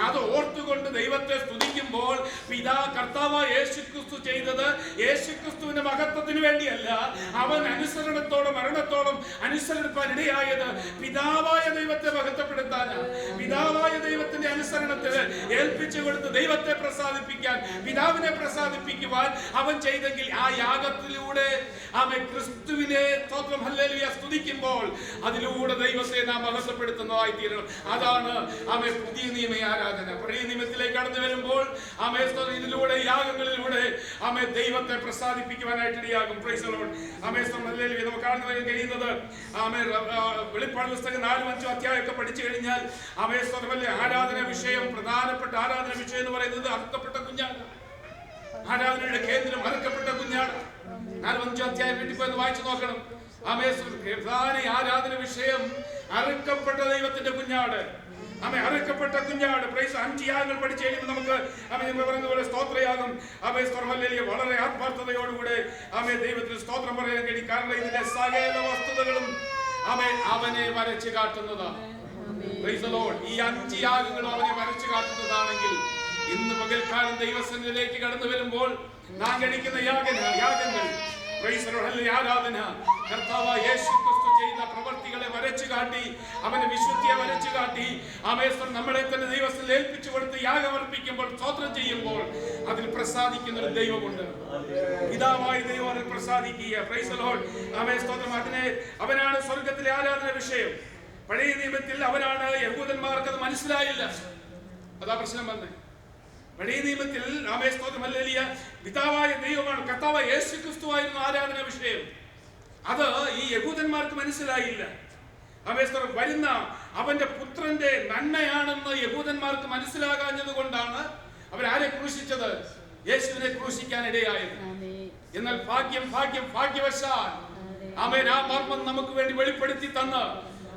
അത് ഓർത്തുകൊണ്ട് ദൈവത്തെ സ്തുതിക്കുമ്പോൾ കർത്താവായ യേശുക്രിസ്തു ചെയ്തത് യേശുക്രിസ്തുവിന്റെ മഹത്വത്തിന് വേണ്ടിയല്ല, അവൻ അനുസരണത്തോടെ മരണത്തോളം അനുസരിപ്പാൻ ഇടയായത് പിതാവായ ദൈവത്തെ മഹത്വപ്പെടുത്താനാണ്. പിതാവായ ദൈവത്തിന്റെ അനുസരണത്തിൽ ഏൽപ്പിച്ചു കൊടുത്ത് ദൈവത്തെ പ്രസാദിപ്പിക്കാൻ, പിതാവിനെ പ്രസാദിപ്പിക്കുവാൻ അവൻ ചെയ്തെങ്കിൽ ആ യാഗത്തിലൂടെ ക്രിസ്തുവിനെ സ്തോത്രം ഹല്ലേലൂയ സ്തുതിക്കുമ്പോൾ അതിലൂടെ ദൈവത്തെ നാം മഹത്വപ്പെടുത്തുന്നതായി തീരണം. അതാണ് പുതിയ നിയമ ആരാധന. പഴയ നിയമത്തിലേക്ക് കടന്നു വരുമ്പോൾ ഇതിലൂടെ യാഗങ്ങളിലൂടെ ദൈവത്തെ പ്രസാദിപ്പിക്കുവാനായിട്ട് ഇടയാകും. Praise the lord. ഹല്ലേലൂയ. നമുക്ക് കാണുവാൻ കഴിയുന്നത് വെളിപ്പാട് പുസ്തകം 4-5 അധ്യായമൊക്കെ പഠിച്ചു കഴിഞ്ഞാൽ ആരാധന വിഷയം, പ്രധാനപ്പെട്ട ആരാധന വിഷയം എന്ന് പറയുന്നത് അറുക്കപ്പെട്ട കുഞ്ഞാണ്. ആരാധനയുടെ കേന്ദ്രം അറുക്കപ്പെട്ട കുഞ്ഞാണ്. 4-5 അധ്യായം വീട്ടിൽ പോയി വായിച്ചു നോക്കണം. പ്രധാന ആരാധന വിഷയം അറുക്കപ്പെട്ട ദൈവത്തിന്റെ കുഞ്ഞാട്. അറുക്കപ്പെട്ട കുഞ്ഞാട്. പ്രൈസ് 5 യാഗങ്ങൾ പഠിച്ചു കഴിയുമ്പോൾ നമുക്ക് പറയുന്ന പോലെ സ്തോത്രയാഗം വളരെ ആത്മാർത്ഥതയോടുകൂടെ ദൈവത്തിന് സ്തോത്രം പറയാൻ കഴിയും. കാരണം ഇതിന്റെ സകല വസ്തുതകളും അവനെ വരച്ചു കാട്ടുന്നതാണ്. ഈ 5 യാഗങ്ങളും അവനെ വരച്ചു കാട്ടുന്നതാണെങ്കിൽ ഇന്ന് പകൽക്കാലം ദൈവസന്നിധിയിലേക്ക് കടന്നു വരുമ്പോൾ നാം കഴിക്കുന്ന യാഗങ്ങൾ Praise the Lord. ഹല്ലേലൂയ. ആരാധന. കർത്താവായ യേശു ക്രിസ്തു ചെയ്ത പ്രവർത്തികളെ വരച്ചു കാട്ടി, അവന്റെ വിശുദ്ധിയെ വരച്ചു കാട്ടി, ആമേൻ, നമ്മളെ തന്നെ ദൈവത്തിൽ ഏൽപ്പിച്ചു കൊടുത്ത് യാഗമർപ്പിക്കുമ്പോൾ, സ്തോത്രം ചെയ്യുമ്പോൾ അതിൽ പ്രസാദിക്കുന്ന ഒരു ദൈവമുണ്ട്. പിതാവായ ദൈവം അതിൽ പ്രസാദിക്കുക. Praise the lord. ആമേൻ, സ്തോത്രം. അവനാണ് സ്വർഗ്ഗത്തിലെ ആരാധന വിഷയം. പഴയ നിയമത്തിൽ അവനാണ്. യഹൂദന്മാർക്ക് അത് മനസ്സിലായില്ല. അതാ പ്രശ്നം വന്നേ. പഴയ നിയമത്തിൽ ആമേൻ, സ്തോത്രം, ഹല്ലേലൂയ, പിതാവായ ദൈവമാണ്, കർത്താവായ യേശു ക്രിസ്തുവായിരുന്നു ആരാധന വിഷയം. അത് ഈ യഹൂദന്മാർക്ക് മനസ്സിലായില്ല. ആമേൻ, സ്തോത്രം. വരുന്ന അവന്റെ പുത്രന്റെ നന്മയാണെന്ന് യഹൂദന്മാർക്ക് മനസ്സിലാകാഞ്ഞത് കൊണ്ടാണ് അവരാരെ ക്രൂശിച്ചത്? യേശുവിനെ ക്രൂശിക്കാൻ ഇടയായത്. എന്നാൽ ഭാഗ്യവശാൽ ആമേൻ, ആ മർമ്മം നമുക്ക് വേണ്ടി വെളിപ്പെടുത്തി തന്ന്,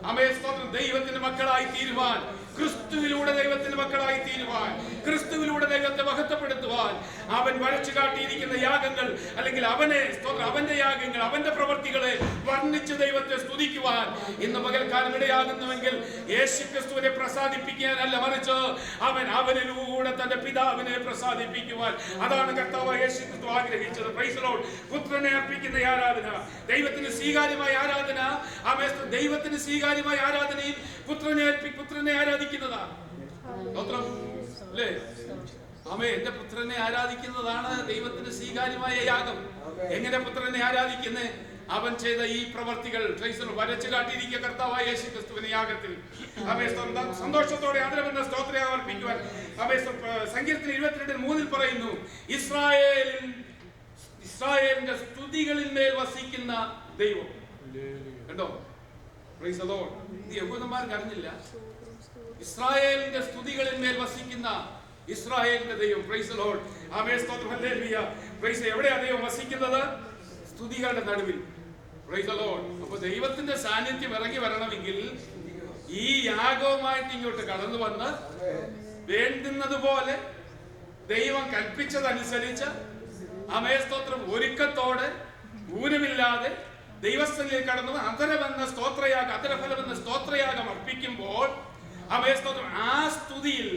ആമേൻ, സ്തോത്രം, ദൈവത്തിന്റെ മക്കളായി തീരുവാൻ, ക്രിസ്തുവിലൂടെ ദൈവത്തിന്റെ മക്കളായി തീരുവാൻ, ക്രിസ്തുവിലൂടെ ദൈവത്തെ മഹത്വപ്പെടുത്തുവാൻ അവൻ വരച്ചു കാട്ടിയിരിക്കുന്ന യാഗങ്ങൾ, അല്ലെങ്കിൽ അവന്റെ യാഗങ്ങൾ, അവന്റെ പ്രവർത്തികളെ വർണ്ണിച്ച് ദൈവത്തെ സ്തുതിക്കുവാൻ ഇന്ന് പകൽക്കാലം ഇടയാകുന്നുവെങ്കിൽ യേശു ക്രിസ്തുവിനെ പ്രസാദിപ്പിക്കാനല്ല, മറിച്ച് അവനിലൂടെ തന്റെ പിതാവിനെ പ്രസാദിപ്പിക്കുവാൻ. അതാണ് കർത്താവായ യേശു ക്രിസ്തു ആഗ്രഹിച്ചത്. Price the Lord. പുത്രനെ അർപ്പിക്കുന്ന ആരാധന, ദൈവത്തിന് സ്വീകാര്യമായ ആരാധന. ആമേൻ, ദൈവത്തിന് സ്വീകാര്യമായ ആരാധനയും പുത്രനെ ആരാധിക്കുന്നതാണ്. അല്ലേ? ആമേൻ. എന്റെ പുത്രനെ ആരാധിക്കുന്നതാണ് ദൈവത്തിന് സ്വീകാര്യമായ യാഗം. എങ്ങനെ പുത്രനെ ആരാധിക്കുന്നേ? അവൻ ചെയ്ത ഈ പ്രവർത്തികൾ വരച്ചു കാട്ടിയിരിക്കുക കർത്താവായ യേശു ക്രിസ്തുവിന്റെ യാഗത്തിൽ. ആമേൻ. സന്തോഷത്തോടെ ആദരവെന്ന സ്തോത്രം അർപ്പിക്കുവാൻ. ആമേൻ. സങ്കീർത്തനം 22:3 പറയുന്നു, ഇസ്രായേലിന്റെ സ്തുതികളിൽ മേൽ വസിക്കുന്ന ദൈവം. കണ്ടോ? Price the Lord. ഇത് യഹൂദന്മാർക്ക് അറിഞ്ഞില്ല. ഇസ്രായേലിന്റെ സ്തുതികളിൽ മേൽ വസിക്കുന്ന ഇസ്രായേലിന്റെ ദൈവം. Price the lord. ആമേൻ, സ്തോത്രം, ഹല്ലേലൂയ. പ്രൈസ്. എവിടെയാ ദൈവം വസിക്കുന്നത്? സ്തുതികളുടെ നടുവിൽ. Price the Lord. അപ്പോൾ ദൈവത്തിന്റെ സാന്നിധ്യം ഇറങ്ങി വരണമെങ്കിൽ ഈ യാഗവുമായിട്ട് ഇങ്ങോട്ട് കടന്നു വന്ന് വേണ്ടുന്നതുപോലെ ദൈവം കൽപ്പിച്ചതനുസരിച്ച്, ആമേൻ, സ്തോത്രം, ഒരുക്കത്തോടെ, ഊനമില്ലാതെ ദൈവസ്ഥലിൽ കടന്നു അധരമെന്ന സ്തോത്രയാഗം അർപ്പിക്കുമ്പോൾ, ആമേൻ, സ്തോത്രം, ആ സ്തുതിയിൽ,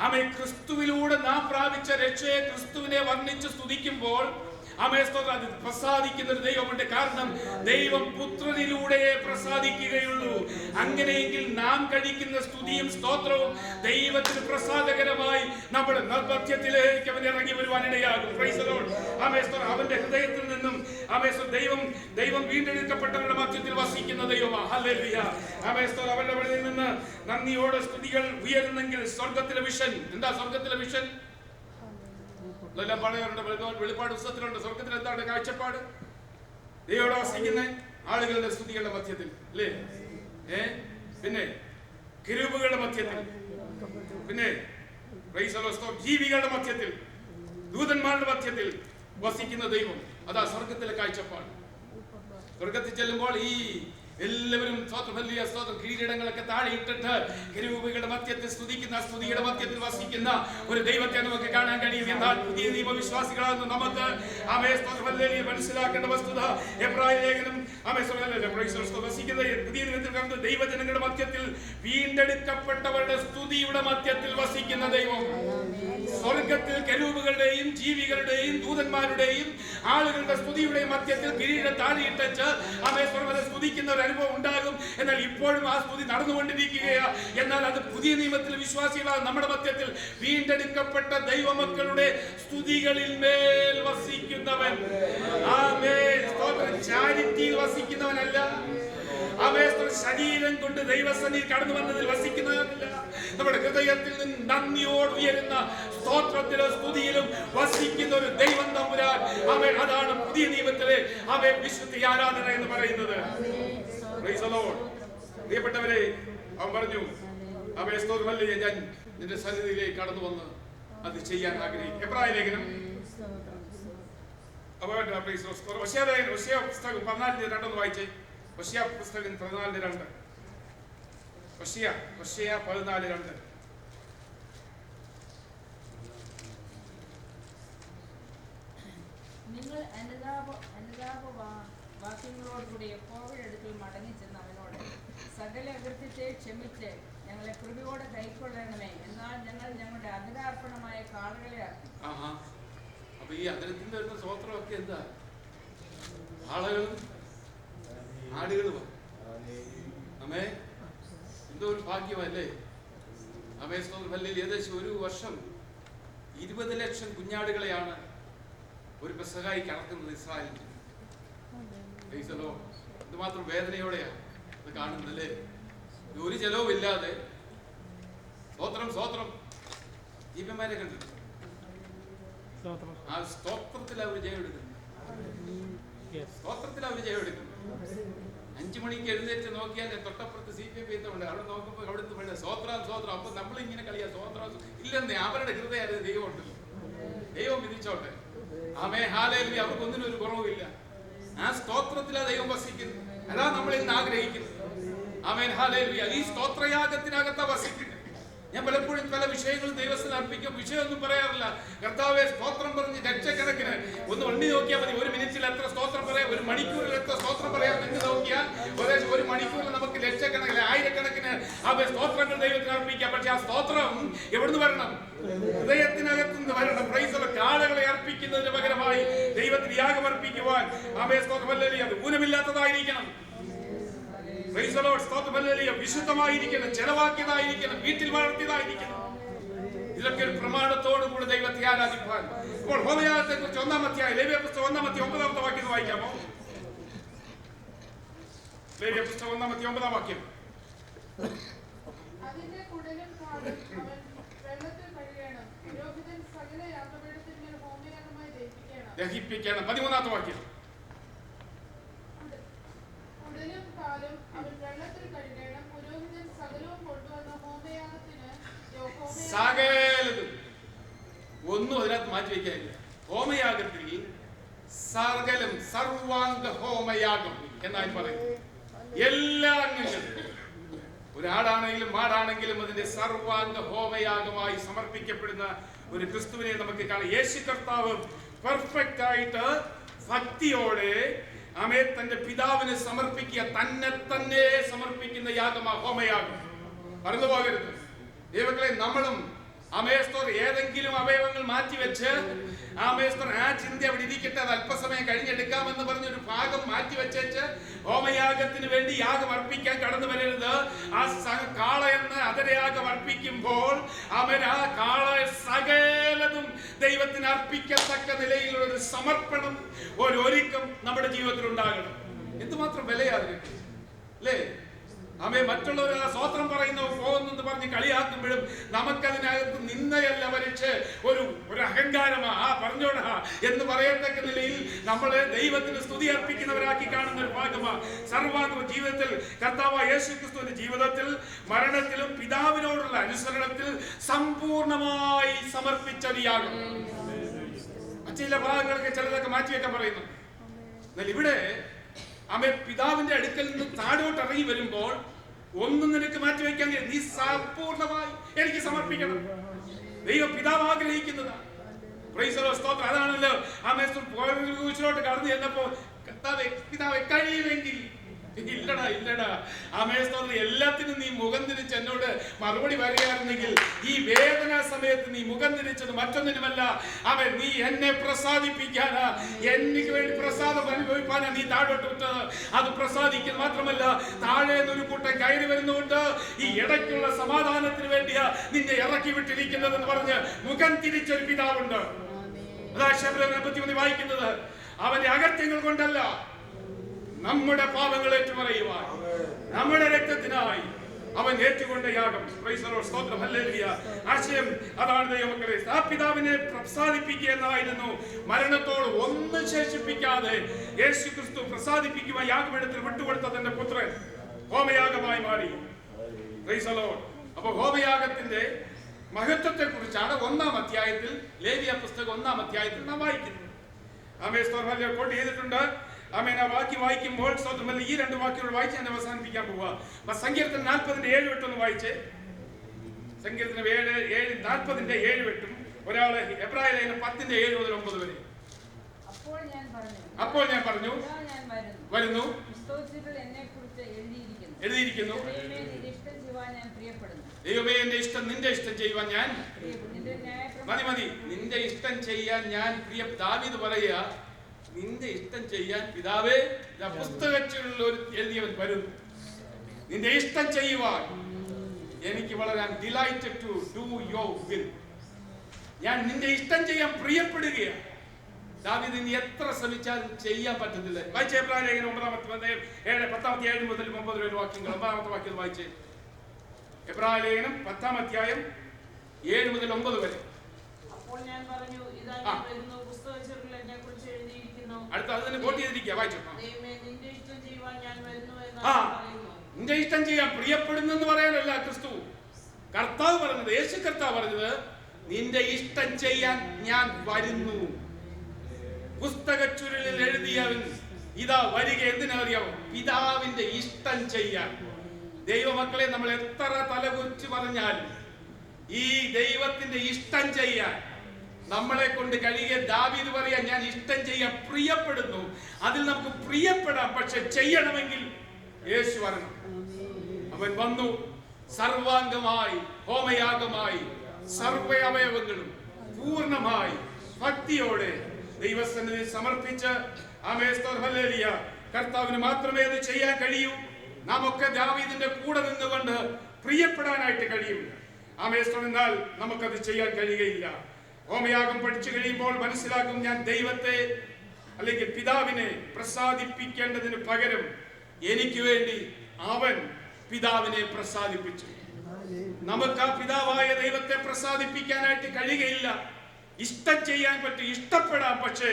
ആമേൻ, ക്രിസ്തുവിലൂടെ നാം പ്രാപിച്ച രക്ഷയെ ക്രിസ്തുവിനെ വർണ്ണിച്ച് സ്തുതിക്കുമ്പോൾ, ആമേൻ, സ്തോത്രം, അത് പ്രസാദിക്കുന്ന ഒരു ദൈവമുണ്ട്. കാരണം ദൈവം പുത്രനിലൂടെ പ്രസാദിക്കുകയുള്ളൂ. അങ്ങനെയെങ്കിൽ നാം കഴിക്കുന്ന സ്തുതിയും സ്തോത്രവും ദൈവത്തിന് പ്രസാദകരമായി നമ്മുടെ മധ്യത്തിലേക്ക് അവൻ ഇറങ്ങി വരുവാനിടയാകും. Praise the lord. ആമേൻ, സ്തോത്രം. അവന്റെ ഹൃദയത്തിൽ നിന്നും, ആമേൻ, ദൈവം വീണ്ടെടുക്കപ്പെട്ടവരുടെ മധ്യത്തിൽ വസിക്കുന്ന ദൈവമാണ്. ഹല്ലേലൂയ. ആമേൻ, സ്തോത്രം. അവന്റെ വഴിയിൽ നിന്ന് നന്ദിയോടെ സ്തുതികൾ ഉയരുന്നെങ്കിൽ സ്വർഗത്തിലെ വിഷൻ എന്താ? സ്വർഗത്തിലെ വിഷൻ എല്ലാം പഴയവരുടെ വെളിപ്പാട് പുസ്തകത്തിലുണ്ട്. സ്വർഗത്തിൽ എന്താണ് കാഴ്ചപ്പാട്? ദൈവത്തോടെ വസിക്കുന്ന ആളുകളുടെ സ്തുതികളുടെ മധ്യത്തിൽ, അല്ലേ? പിന്നെ കിരൂബുകളുടെ മധ്യത്തിൽ, പിന്നെ ജീവികളുടെ മധ്യത്തിൽ, ദൂതന്മാരുടെ മധ്യത്തിൽ വസിക്കുന്ന ദൈവം. അതാ സ്വർഗത്തിലെ കാഴ്ചപ്പാട്. സ്വർഗത്തിൽ ചെല്ലുമ്പോൾ ഈ എല്ലാവരും സ്തോത്രം, കിരീടങ്ങളൊക്കെ താഴെ ഇട്ടിട്ട് കെരൂബുകളുടെ മധ്യത്തിൽ സ്തുതിക്കുന്ന, സ്തുതിയുടെ മധ്യത്തിൽ വസിക്കുന്ന ഒരു ദൈവത്തെ നമുക്ക് കാണാൻ കഴിയും. എന്നാൽ പുതിയ നിയമവിശ്വാസികളാണെന്ന് നമുക്ക് മനസ്സിലാക്കേണ്ട വസ്തുത, എബ്രായ ലേഖനം വസിക്കുന്ന പുതിയ നിയമത്തിൽ കാണുന്ന ദൈവജനങ്ങളുടെ മധ്യത്തിൽ, വീണ്ടെടുക്കപ്പെട്ടവരുടെ സ്തുതിയുടെ മധ്യത്തിൽ വസിക്കുന്ന ദൈവം. സ്വർഗത്തിൽ കെരൂബുകളുടെയും ജീവികളുടെയും ദൂതന്മാരുടെയും ആളുകളുടെ സ്തുതിയുടെയും മധ്യത്തിൽ കിരീടം താഴെയിട്ടച്ച് സ്തുതിക്കുന്ന ഒരു അനുഭവം ഉണ്ടാകും. എന്നാൽ ഇപ്പോഴും ആ സ്തുതി നടന്നുകൊണ്ടിരിക്കുകയാ. എന്നാൽ അത് പുതിയ നിയമത്തിൽ വിശ്വാസികളാണ് നമ്മുടെ മധ്യത്തിൽ വീണ്ടെടുക്കപ്പെട്ട ദൈവമക്കളുടെ സ്തുതികളിൽ മേൽ വസിക്കുന്നവൻ. ആമേൻ, സ്തോത്രം. ചാരിറ്റിയിൽ വസിക്കുന്നവനല്ല. ശരീരം കൊണ്ട് ദൈവസന്നിധിയിൽ കടന്നു വന്നതിൽ വസിക്കുന്നവനല്ല. നമ്മുടെ ഹൃദയത്തിൽ നിന്ന് നന്ദിയോട് ഉയരുന്ന സ്തോത്രത്തിലും സ്തുതിയിലും വസിക്കുന്ന ഒരു ദൈവം തമ്പുരാൻ. ആമേൻ. അതാണ് പുതിയ നിയമത്തിലെ ആമേൻ വിശുദ്ധ ആരാധന എന്ന് പറയുന്നത്. Price the Lord. പ്രിയപ്പെട്ടവരെ, അവൻ പറഞ്ഞു, ആമേൻ, സ്തോത്രമല്ലേ, ഞാൻ നിന്റെ സന്നിധിയിലേക്ക് കടന്നു വന്ന് അത് ചെയ്യാൻ ആഗ്രഹിക്കും. എബ്രായ ലേഖനം പുസ്തകം 14:2 വായിച്ചേ. ഹോശേയ പുസ്തകം 14:2. ഹോശേയ 14:2. നിങ്ങൾ വാക്യങ്ങളോടുകൂടി യഹോവയുടെ അടുക്കൽ മടങ്ങിച്ചെന്ന് അവനോട്, സകല അകൃത്യത്തെ ക്ഷമിച്ച് ഞങ്ങളെ കൃപയോടെ കൈക്കൊള്ളണമേ, എന്നാൽ ഞങ്ങൾ ഞങ്ങളുടെ അതിരാർപ്പണമായ കാളുകളെ അർപ്പിക്കും. അപ്പൊ ഈ അതിരത്തിന്റെ വരുന്ന സ്തോത്രമൊക്കെ എന്താ? ആളുകളും ആടുകളുമാണ്. അമ്മേ, എന്തോ ഒരു ഭാഗ്യമല്ലേ. അമ്മേ സ്തോത്രം. ഏകദേശം ഒരു വർഷം 20 ലക്ഷം കുഞ്ഞാടുകളെയാണ് ഒരു പെസഹായിക്ക് അടക്കുന്നത് ഇസ്രായേലിൽ. എന്തുമാത്രം വേദനയോടെയാണ് ഇത് കാണുന്നല്ലേ. ഒരു ചെലവുമില്ലാതെ സ്തോത്രം സ്തോത്രം ജീവന്മാരെ കണ്ടിട്ട് ആ സ്തോത്രത്തിൽ അവർ ജയം എടുക്കുന്നു. സ്തോത്രത്തിൽ അവർ ജയം എടുക്കുന്നു. 5 മണിക്ക് എഴുന്നേറ്റ് നോക്കിയാൽ തൊട്ടപ്പുറത്ത് CPM ഉണ്ട്. അവിടെ നോക്കുമ്പോൾ അവിടുത്തെ വേണ്ട സ്വോത്രം സ്വോത്രം. അപ്പൊ നമ്മളിങ്ങനെ കളിയാ സ്വോത്രം ഇല്ലെന്നേ. അവരുടെ ഹൃദയം ദൈവം ഉണ്ടല്ലോ. ദൈവം വിധിച്ചോട്ടെ. ആമേ ഹല്ലേലൂയ. അവർക്കൊന്നിനും ഒരു കുറവുമില്ല. ആ സ്തോത്രത്തിലാ ദൈവം വസിക്കുന്നു. അതാ നമ്മൾ ഇന്ന് ആഗ്രഹിക്കുന്നത്. Amen hallelujah. ഈ സ്തോത്രയാഗത്തിനകത്താ വസിക്കുന്നത്. ഞാൻ പലപ്പോഴും പല വിഷയങ്ങളും ദൈവത്തിന് അർപ്പിക്കും. വിഷയമൊന്നും പറയാറില്ല. കർത്താവേ സ്തോത്രം പറഞ്ഞ് ലക്ഷക്കണക്കിന് ഒന്ന് എണ്ണി നോക്കിയാൽ മതി. 1 മിനിറ്റിൽ എത്ര സ്തോത്രം പറയാം, 1 മണിക്കൂറിൽ എത്ര സ്തോത്രം പറയാം എന്ന് നോക്കിയാൽ ഏകദേശം 1 മണിക്കൂറിൽ നമുക്ക് ലക്ഷക്കണക്കിന് ആയിരക്കണക്കിന് സ്തോത്രങ്ങൾ ദൈവത്തിന് അർപ്പിക്കാം. പക്ഷെ ആ സ്തോത്രം എവിടുന്ന് വരണം? ഹൃദയത്തിനകത്ത് നിന്ന് വരണം. പ്രൈസ്. കാളകളെ അർപ്പിക്കുന്നതിന് പകരമായി ദൈവത്തിന് യാഗം അർപ്പിക്കുവാൻ ആമേൻ സ്തോത്രം ഹല്ലേലൂയ. അത് ഊനമില്ലാത്തതായിരിക്കണം. Praise the lord. സ്തോത്രം ഹല്ലേലൂയ. വിശുദ്ധമായിരിക്കണം, ചെലവാക്കിയതായിരിക്കണം, വീട്ടിൽ വളർത്തിയതായിരിക്കണം. ഇതൊക്കെ ഒരു പ്രമാണത്തോടു കൂടി ദൈവത്തെ ആരാധിപ്പാൻ. ഇപ്പോൾ ഹോമയാഗത്തെ കുറിച്ച് 1-ാം അധ്യായം ലേവ്യ പുസ്തകം 1-ാം അധ്യായം 9-ാമത്തെ വാക്യം വായിക്കാമോ? ലേവ്യ പുസ്തകം 1-ാം അധ്യായം 9-ാം വാക്യം. അതിന്റെ കുടലും കാലും അവൻ വെള്ളത്തിൽ കഴുകണം. പുരോഹിതൻ സകല യാഗപീഠത്തിന്മേൽ ഹോമയാഗമായി ദഹിപ്പിക്കണം. 13-ാമത്തെ വാക്യം. കുടലും കാലും അവൻ വെള്ളത്തിൽ കഴുകണം. പുരോഹിതൻ സകലവും കൊണ്ടുവന്ന ഹോമയാഗത്തിന് സകലതും ഒന്നും അതിനകത്ത് മാറ്റി വയ്ക്കാനില്ല. ഹോമയാഗത്തിൽ സകലം സർവാംഗ ഹോമയാഗം എന്നാണ് പറയുന്നത്. എല്ലാ അംഗങ്ങളും, ഒരാടാണെങ്കിലും മാടാണെങ്കിലും അതിന്റെ സർവാംഗ ഹോമയാഗമായി സമർപ്പിക്കപ്പെടുന്ന ഒരു ക്രിസ്തുവിനെ നമുക്ക് കാണാം. യേശു കർത്താവ് പെർഫെക്റ്റ് ആയിട്ട് ഭക്തിയോടെ ആമേ തന്റെ പിതാവിനെ സമർപ്പിക്കുക, തന്നെ സമർപ്പിക്കുന്ന യാഗമാ ഹോമയാഗം. മറന്നു പോകരുത് ദൈവങ്ങളെ. നമ്മളും ആമേസ്തോർ ഏതെങ്കിലും അവയവങ്ങൾ മാറ്റിവെച്ച് ആമേസ്തോർ ആ ചിന്ത അവിടെ ഇരിക്കട്ടെ, അത് അല്പസമയം കഴിഞ്ഞെടുക്കാമെന്ന് പറഞ്ഞൊരു ഭാഗം മാറ്റിവെച്ചേച്ച് ഹോമയാഗത്തിന് വേണ്ടി യാഗം അർപ്പിക്കാൻ കടന്നു വരരുത്. ആ കാള എന്ന് അതരയാഗം അർപ്പിക്കുമ്പോൾ അവൻ ആ കാള സകലതും ദൈവത്തിന് അർപ്പിക്കത്തക്ക നിലയിലുള്ള ഒരു സമർപ്പണം, ഒരു ഒരുക്കം നമ്മുടെ ജീവിതത്തിൽ ഉണ്ടാകണം. എന്തുമാത്രം വിലയാകും അല്ലേ? ആമേ. മറ്റുള്ളവർ സ്വോത്രം പറയുന്നവർ പോകുന്നെന്ന് പറഞ്ഞ് കളിയാക്കുമ്പോഴും നമുക്കതിനകത്ത് നിന്നയല്ല വരച്ച് ഒരു അഹങ്കാരമാ പറഞ്ഞോടാ എന്ന് പറയത്തക്ക നിലയിൽ നമ്മളെ ദൈവത്തിന് സ്തുതി അർപ്പിക്കുന്നവരാക്കി കാണുന്ന ഒരു ഭാഗമാണ് സർവാംഗ ജീവിതത്തിൽ. കർത്താവായ യേശുക്രിസ്തുവിന്റെ ജീവിതത്തിൽ മരണത്തിലും പിതാവിനോടുള്ള അനുസരണത്തിൽ സമ്പൂർണമായി സമർപ്പിച്ച യാഗം. ചില ഭാഗങ്ങളൊക്കെ ചിലതൊക്കെ മാറ്റിവെക്കാൻ പറയുന്നു. എന്നാൽ ഇവിടെ ആമേ പിതാവിന്റെ അടുക്കൽ നിന്ന് താഴോട്ട് ഇറങ്ങി വരുമ്പോൾ ഒന്നും നിനക്ക് മാറ്റിവെക്കാൻ കഴിയും. നീ സമ്പൂർണമായി എനിക്ക് സമർപ്പിക്കണം. ദൈവം പിതാവ് ആഗ്രഹിക്കുന്നതാണ്. Price the lord. സ്തോത്രം. അതാണല്ലോ ആമേ ക്രൂശിലോട്ട് കടന്നു ചെന്നപ്പോൾ കർത്താവേ പിതാവേ കഴിയുമെങ്കിൽ. ഇല്ലടാ ആമേ സ്തോത്രം. എല്ലാത്തിനും നീ മുഖം തിരിച്ച് എന്നോട് മറുപടി പറയുകയായിരുന്നെങ്കിൽ ഈ വേദനാ സമയത്ത് നീ മുഖം തിരിച്ചത് മറ്റൊന്നിനുമല്ല. അവൻ നീ എന്നെ പ്രസാദിപ്പിക്കാനാ, എനിക്ക് വേണ്ടി പ്രസാദം അനുഭവിപ്പാനാ നീ താഴോട്ട് വിട്ടത്. അത് പ്രസാദിക്കുക മാത്രമല്ല, താഴെ നിന്നൊരു കൂട്ടം കയറി വരുന്നുകൊണ്ട് ഈ ഇടയ്ക്കുള്ള സമാധാനത്തിന് വേണ്ടിയാ നിന്നെ ഇറക്കി വിട്ടിരിക്കുന്നതെന്ന് പറഞ്ഞ് മുഖം തിരിച്ചൊരു പിതാവുണ്ട്. അതാ ശബരിമല 41 വായിക്കുന്നത്. അവന്റെ അകത്യങ്ങൾ കൊണ്ടല്ല, നമ്മുടെ പാപങ്ങൾ ഏറ്റുപറയുവാൻ നമ്മുടെ രക്തത്തിനായി അവൻ ഏറ്റുകൊണ്ട യാഗം. Price the lord. സ്തോത്രം. ഹല്ലേലൂയ. ആശയം അതാണ് ദൈവമക്കളെ. ആ പിതാവിനെ പ്രസാദിപ്പിക്കുക എന്നായിരുന്നു. മരണത്തോട് ഒന്നും ശേഷിപ്പിക്കാതെ യേശുക്രിസ്തു പ്രസാദിപ്പിക്കുവാൻ യാഗപീഠത്തിൽ വിട്ടുകൊടുത്ത തന്റെ പുത്രൻ ഹോമയാഗമായി മാറി. Price the Lord. അപ്പോൾ ഹോമയാഗത്തിന്റെ മഹത്വത്തെ കുറിച്ചാണ് 1-ാം അധ്യായത്തിൽ ലേവ്യ പുസ്തകം 1-ാം അധ്യായത്തിൽ നാം വായിക്കുന്നത്. ആമേൻ. സ്തോത്രം. കോട്ട് ചെയ്തിട്ടുണ്ട്. ആമേൻ. ആ വാക്യം വായിക്കുമ്പോൾ സ്തോത്രം. ഈ 2 വാക്യങ്ങൾ വായിച്ച് ഞാൻ അവസാനിപ്പിക്കാൻ പോവുക. സങ്കീർത്തനം 40-7 വായിച്ചേ. സങ്കീർത്തനം 40-7 ഒരാള് എബ്രായ ലേഖനം 10-7 മുതൽ 9 വരെ. അപ്പോൾ ഞാൻ പറഞ്ഞു വരുന്നു, എഴുതിയിരിക്കുന്നു, ദൈവമേ എന്റെ ഇഷ്ടം നിന്റെ ഇഷ്ടം ചെയ്യുവാൻ ഞാൻ മതി. നിന്റെ ഇഷ്ടം ചെയ്യാൻ ഞാൻ പ്രിയ. ദാവീദ് പറയുക, നിന്റെ ഇഷ്ടം ചെയ്യാൻ പിതാവേ പുസ്തകത്തിലുള്ള ഒരു എഴുതിയവൻ വരുന്നു. നിന്റെ ഇഷ്ടം ചെയ്യുവാൻ എനിക്ക് വളരെ delighted to do your will. ഞാൻ നിന്റെ ഇഷ്ടം ചെയ്യാൻ പ്രിയപ്പെടുകയാണ്. ദാവീദ് ഇനി എത്ര ശ്രമിച്ചാലും ചെയ്യാൻ പറ്റുന്നില്ല. വായിച്ചേ എബ്രായ ലേഖനം 10 മുതൽ 9 വരെ വാക്യങ്ങൾ. 9 വാക്യം വായിച്ചേ. എബ്രായ ലേഖനം 10 7 മുതൽ 9 വരെ. അപ്പോൾ ഞാൻ പറഞ്ഞു, ഇതാ ഞാൻ വരുന്നു, പുസ്തകത്തിൽ എന്നെക്കുറിച്ച് എഴുതിയിരിക്കുന്നു. അടുത്ത അത് തന്നെ കോട്ട് ചെയ്തിരിക്കുക. വായിച്ചു. ദൈവമേ, നിന്റെ ഇഷ്ടം ചെയ്യുവാൻ ഞാൻ വരുന്നു എന്നാണ് പറയുന്നു. നിന്റെ ഇഷ്ടം ചെയ്യാൻ പ്രിയപ്പെടുന്നെന്ന് പറയാനല്ല ക്രിസ്തു കർത്താവ് പറഞ്ഞത്, യേശു കർത്താവ് പറഞ്ഞത്, നിന്റെ ഇഷ്ടം ചെയ്യാൻ ഞാൻ വരുന്നു. പുസ്തക ചുരുളിൽ എഴുതിയവൻ ഇതാ വരിക. എന്തിനറിയാമോ? പിതാവിന്റെ ഇഷ്ടം ചെയ്യാൻ. ദൈവമക്കളെ, നമ്മൾ എത്ര തലകുറിച്ച് പറഞ്ഞാലും ഈ ദൈവത്തിന്റെ ഇഷ്ടം ചെയ്യാൻ നമ്മളെ കൊണ്ട് കഴിയുക. ദാവീദ് പറയാൻ, ഞാൻ ഇഷ്ടം ചെയ്യാൻ പ്രിയപ്പെടുന്നു. അതിൽ നമുക്ക് പ്രിയപ്പെടാം, പക്ഷെ ചെയ്യണമെങ്കിൽ യേശു വരണം. അവൻ വന്നു, സർവാംഗമായി, ഹോമയാഗമായി, സർവ്വ അവയവങ്ങളും പൂർണ്ണമായി ഭക്തിയോടെ ദൈവസന്നിധി സമർപ്പിച്ച് ഹല്ലേലൂയ, കർത്താവിന് മാത്രമേ അത് ചെയ്യാൻ കഴിയൂ. നാം ഒക്കെ ദാവീദിന്റെ കൂടെ നിന്നുകൊണ്ട് പ്രിയപ്പെടാനായിട്ട് കഴിയും. എന്നാൽ നമുക്കത് ചെയ്യാൻ കഴിയുകയില്ല. ഹോമയാഗം പഠിച്ചു കഴിയുമ്പോൾ മനസ്സിലാക്കും, ഞാൻ ദൈവത്തെ അല്ലെങ്കിൽ പിതാവിനെ പ്രസാദിപ്പിക്കേണ്ടതിന് പകരം എനിക്ക് വേണ്ടി അവൻ പിതാവിനെ പ്രസാദിപ്പിച്ചു. നമുക്ക് ആ പിതാവായ ദൈവത്തെ പ്രസാദിപ്പിക്കാനായിട്ട് കഴിയുകയില്ല. ഇഷ്ടം ചെയ്യാൻ പറ്റും, ഇഷ്ടപ്പെടാം, പക്ഷേ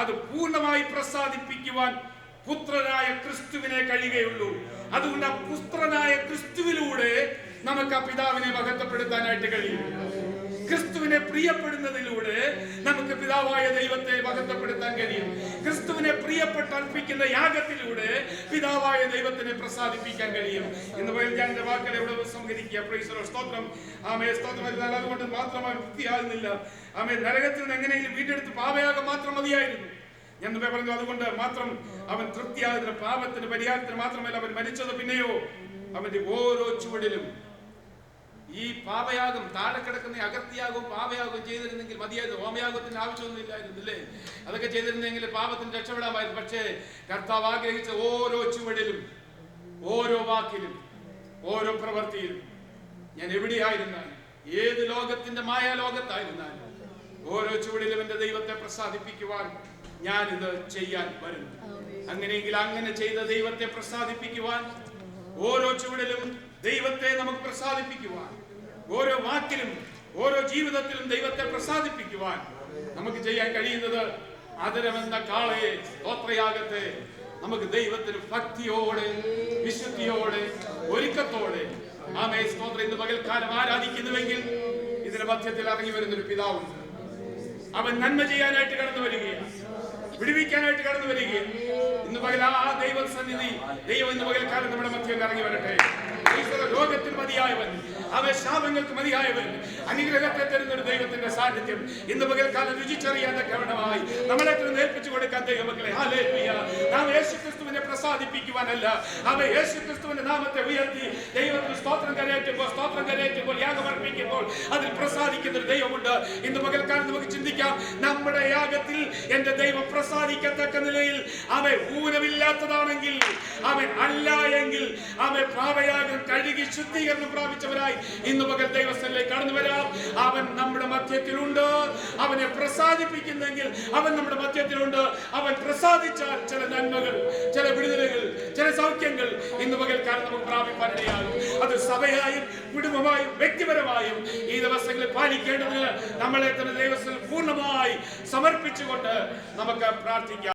അത് പൂർണ്ണമായി പ്രസാദിപ്പിക്കുവാൻ പുത്രനായ ക്രിസ്തുവിനെ കഴിയുകയുള്ളൂ. അതുകൊണ്ട് ആ പുത്രനായ ക്രിസ്തുവിലൂടെ നമുക്ക് ആ പിതാവിനെ മഹത്വപ്പെടുത്താനായിട്ട് കഴിയും. ക്രിസ്തുവിനെ പ്രിയപ്പെടുന്നതിലൂടെ നമുക്ക് പിതാവായ ദൈവത്തെ മഹത്വപ്പെടുത്താൻ കഴിയും. ക്രിസ്തുവിനെ പ്രിയപ്പെട്ട് അർപ്പിക്കുന്ന യാഗത്തിലൂടെ പിതാവായ ദൈവത്തിനെ പ്രസാദിപ്പിക്കാൻ കഴിയും. എന്ന് പറയുമ്പോൾ ഞാൻ എന്റെ വാക്കുകളെ ഇവിടെ സംഹരിക്കുക. Price the lord. സ്തോത്രം. ആമേൻ. സ്തോത്രം. അതുകൊണ്ട് മാത്രം അവൻ വൃത്തിയാകുന്നില്ല. ആമേൻ. നരകത്തിൽ നിന്ന് എങ്ങനെയെങ്കിലും വീണ്ടെടുത്ത് പാപയാഗം മാത്രം മതിയായിരുന്നു. ഞാൻ പറഞ്ഞു, അതുകൊണ്ട് മാത്രം അവൻ തൃപ്തിയാകുന്ന പാപത്തിന് പരിഹാരത്തിന് മാത്രമല്ല അവൻ മരിച്ചത്. പിന്നെയോ അവന്റെ ഓരോ ചുവടിലും ഈ പാപയാഗം, താഴെ കിടക്കുന്ന അകത്തിയാകവും പാപയാഗവും ചെയ്തിരുന്നെങ്കിൽ മതിയായിരുന്നു. ഹോമയാഗത്തിന്റെ ആവശ്യമൊന്നും ഇല്ലായിരുന്നില്ലേ? അതൊക്കെ ചെയ്തിരുന്നെങ്കിൽ പാപത്തിന് രക്ഷപ്പെടാമായിരുന്നു. പക്ഷേ കർത്താവ് ആഗ്രഹിച്ച ഓരോ ചുവടിലും, ഓരോ വാക്കിലും, ഓരോ പ്രവൃത്തിയിലും, ഞാൻ എവിടെയായിരുന്നാലും, ഏത് ലോകത്തിന്റെ മായാലോകത്തായിരുന്നാലും, ഓരോ ചുവടിലും എന്റെ ദൈവത്തെ പ്രസാദിപ്പിക്കുവാൻ ഞാനിത് ചെയ്യാൻ വരുന്നു. അങ്ങനെയെങ്കിൽ അങ്ങനെ ചെയ്ത ദൈവത്തെ പ്രസാദിപ്പിക്കുവാൻ, ഓരോ ചുവടിലും ദൈവത്തെ നമുക്ക് പ്രസാദിപ്പിക്കുവാൻ, ഓരോ വാക്കിലും ഓരോ ജീവിതത്തിലും ദൈവത്തെ പ്രസാദിപ്പിക്കുവാൻ നമുക്ക് ചെയ്യാൻ കഴിയുന്നത് ആദരമെന്ന കാളയെ, സ്തോത്രയാഗത്തെ നമുക്ക് ദൈവത്തിന് ഭക്തിയോടെ, വിശുദ്ധിയോടെ, ഒരുക്കത്തോടെ ആമേൻ സ്തോത്രം ഇന്ന് പകൽക്കാലം ആരാധിക്കുന്നുവെങ്കിൽ ഇതിന്റെ മധ്യത്തിൽ ഇറങ്ങി വരുന്നൊരു പിതാവുണ്ട്. അവൻ നന്മ ചെയ്യാനായിട്ട് കടന്നു വരികയാണ്, വിടുവിക്കാനായിട്ട് കടന്നു വരികയാണ്. ഇന്ന് പകൽ ആ ദൈവസന്നിധി, ദൈവം ഇന്ന് പകൽക്കാലം നമ്മുടെ മധ്യത്തിൽ ഇറങ്ങി വരട്ടെ. രോഗത്തിന് മതിയായവൻ, അവൻ ശാപങ്ങൾക്ക് മതിയായവൻ, അനുഗ്രഹത്തെ തരുന്ന ഒരു ദൈവത്തിന്റെ സാന്നിധ്യം ഇന്ന് പകൽക്കാലം രുചിച്ചറിയാൻ തക്കവണ്ണമായി നമ്മളെ ഏൽപ്പിച്ചു കൊടുക്കാൻ ദൈവമക്കളെ. ഹല്ലേലൂയ. നാം യേശുക്രിസ്തുവിനെ പ്രസാദിപ്പിക്കുവാനല്ല, അവൻ യേശുക്രിസ്തുവിന്റെ നാമത്തെ ഉയർത്തി ദൈവത്തിന് സ്തോത്രം കരയേറ്റുമ്പോൾ യാഗമർപ്പിക്കുമ്പോൾ അതിൽ പ്രസാദിക്കുന്ന ഒരു ദൈവമുണ്ട്. ഇന്ന് പകൽക്കാലം നമുക്ക് ചിന്തിക്കാം, നമ്മുടെ യാഗത്തിൽ എന്റെ ദൈവം പ്രസാദിക്കത്തക്ക നിലയിൽ അവൻ ഊനമില്ലാത്തതാണെങ്കിൽ, അവൻ അല്ല എങ്കിൽ അവൻ പാപയാഗം കഴുകി ശുദ്ധീകരണം പ്രാപിച്ചവരായി ഇന്ന് പകൽ ദൈവസ്ഥലിലേക്ക് കടന്നു വരാം. അവൻ നമ്മുടെ മധ്യത്തിലുണ്ട്. അവനെ പ്രസാദിപ്പിക്കുന്നെങ്കിൽ അവൻ നമ്മുടെ മധ്യത്തിലുണ്ട്. അവൻ പ്രസാദിച്ചാൽ ചില നന്മകൾ, ചില വിടുതലുകൾ, ചില സൗഖ്യങ്ങൾ ഇന്ന് പകൽക്കാലം നമുക്ക് പ്രാപിക്കാനിടയാകും. അത് സഭയായും കുടുംബമായും വ്യക്തിപരമായും ഈ ദിവസങ്ങളിൽ പാലിക്കേണ്ടത് നമ്മളെ തന്നെ ദൈവസ്ഥലിൽ പൂർണ്ണമായി സമർപ്പിച്ചുകൊണ്ട് നമുക്ക് പ്രാർത്ഥിക്കാം.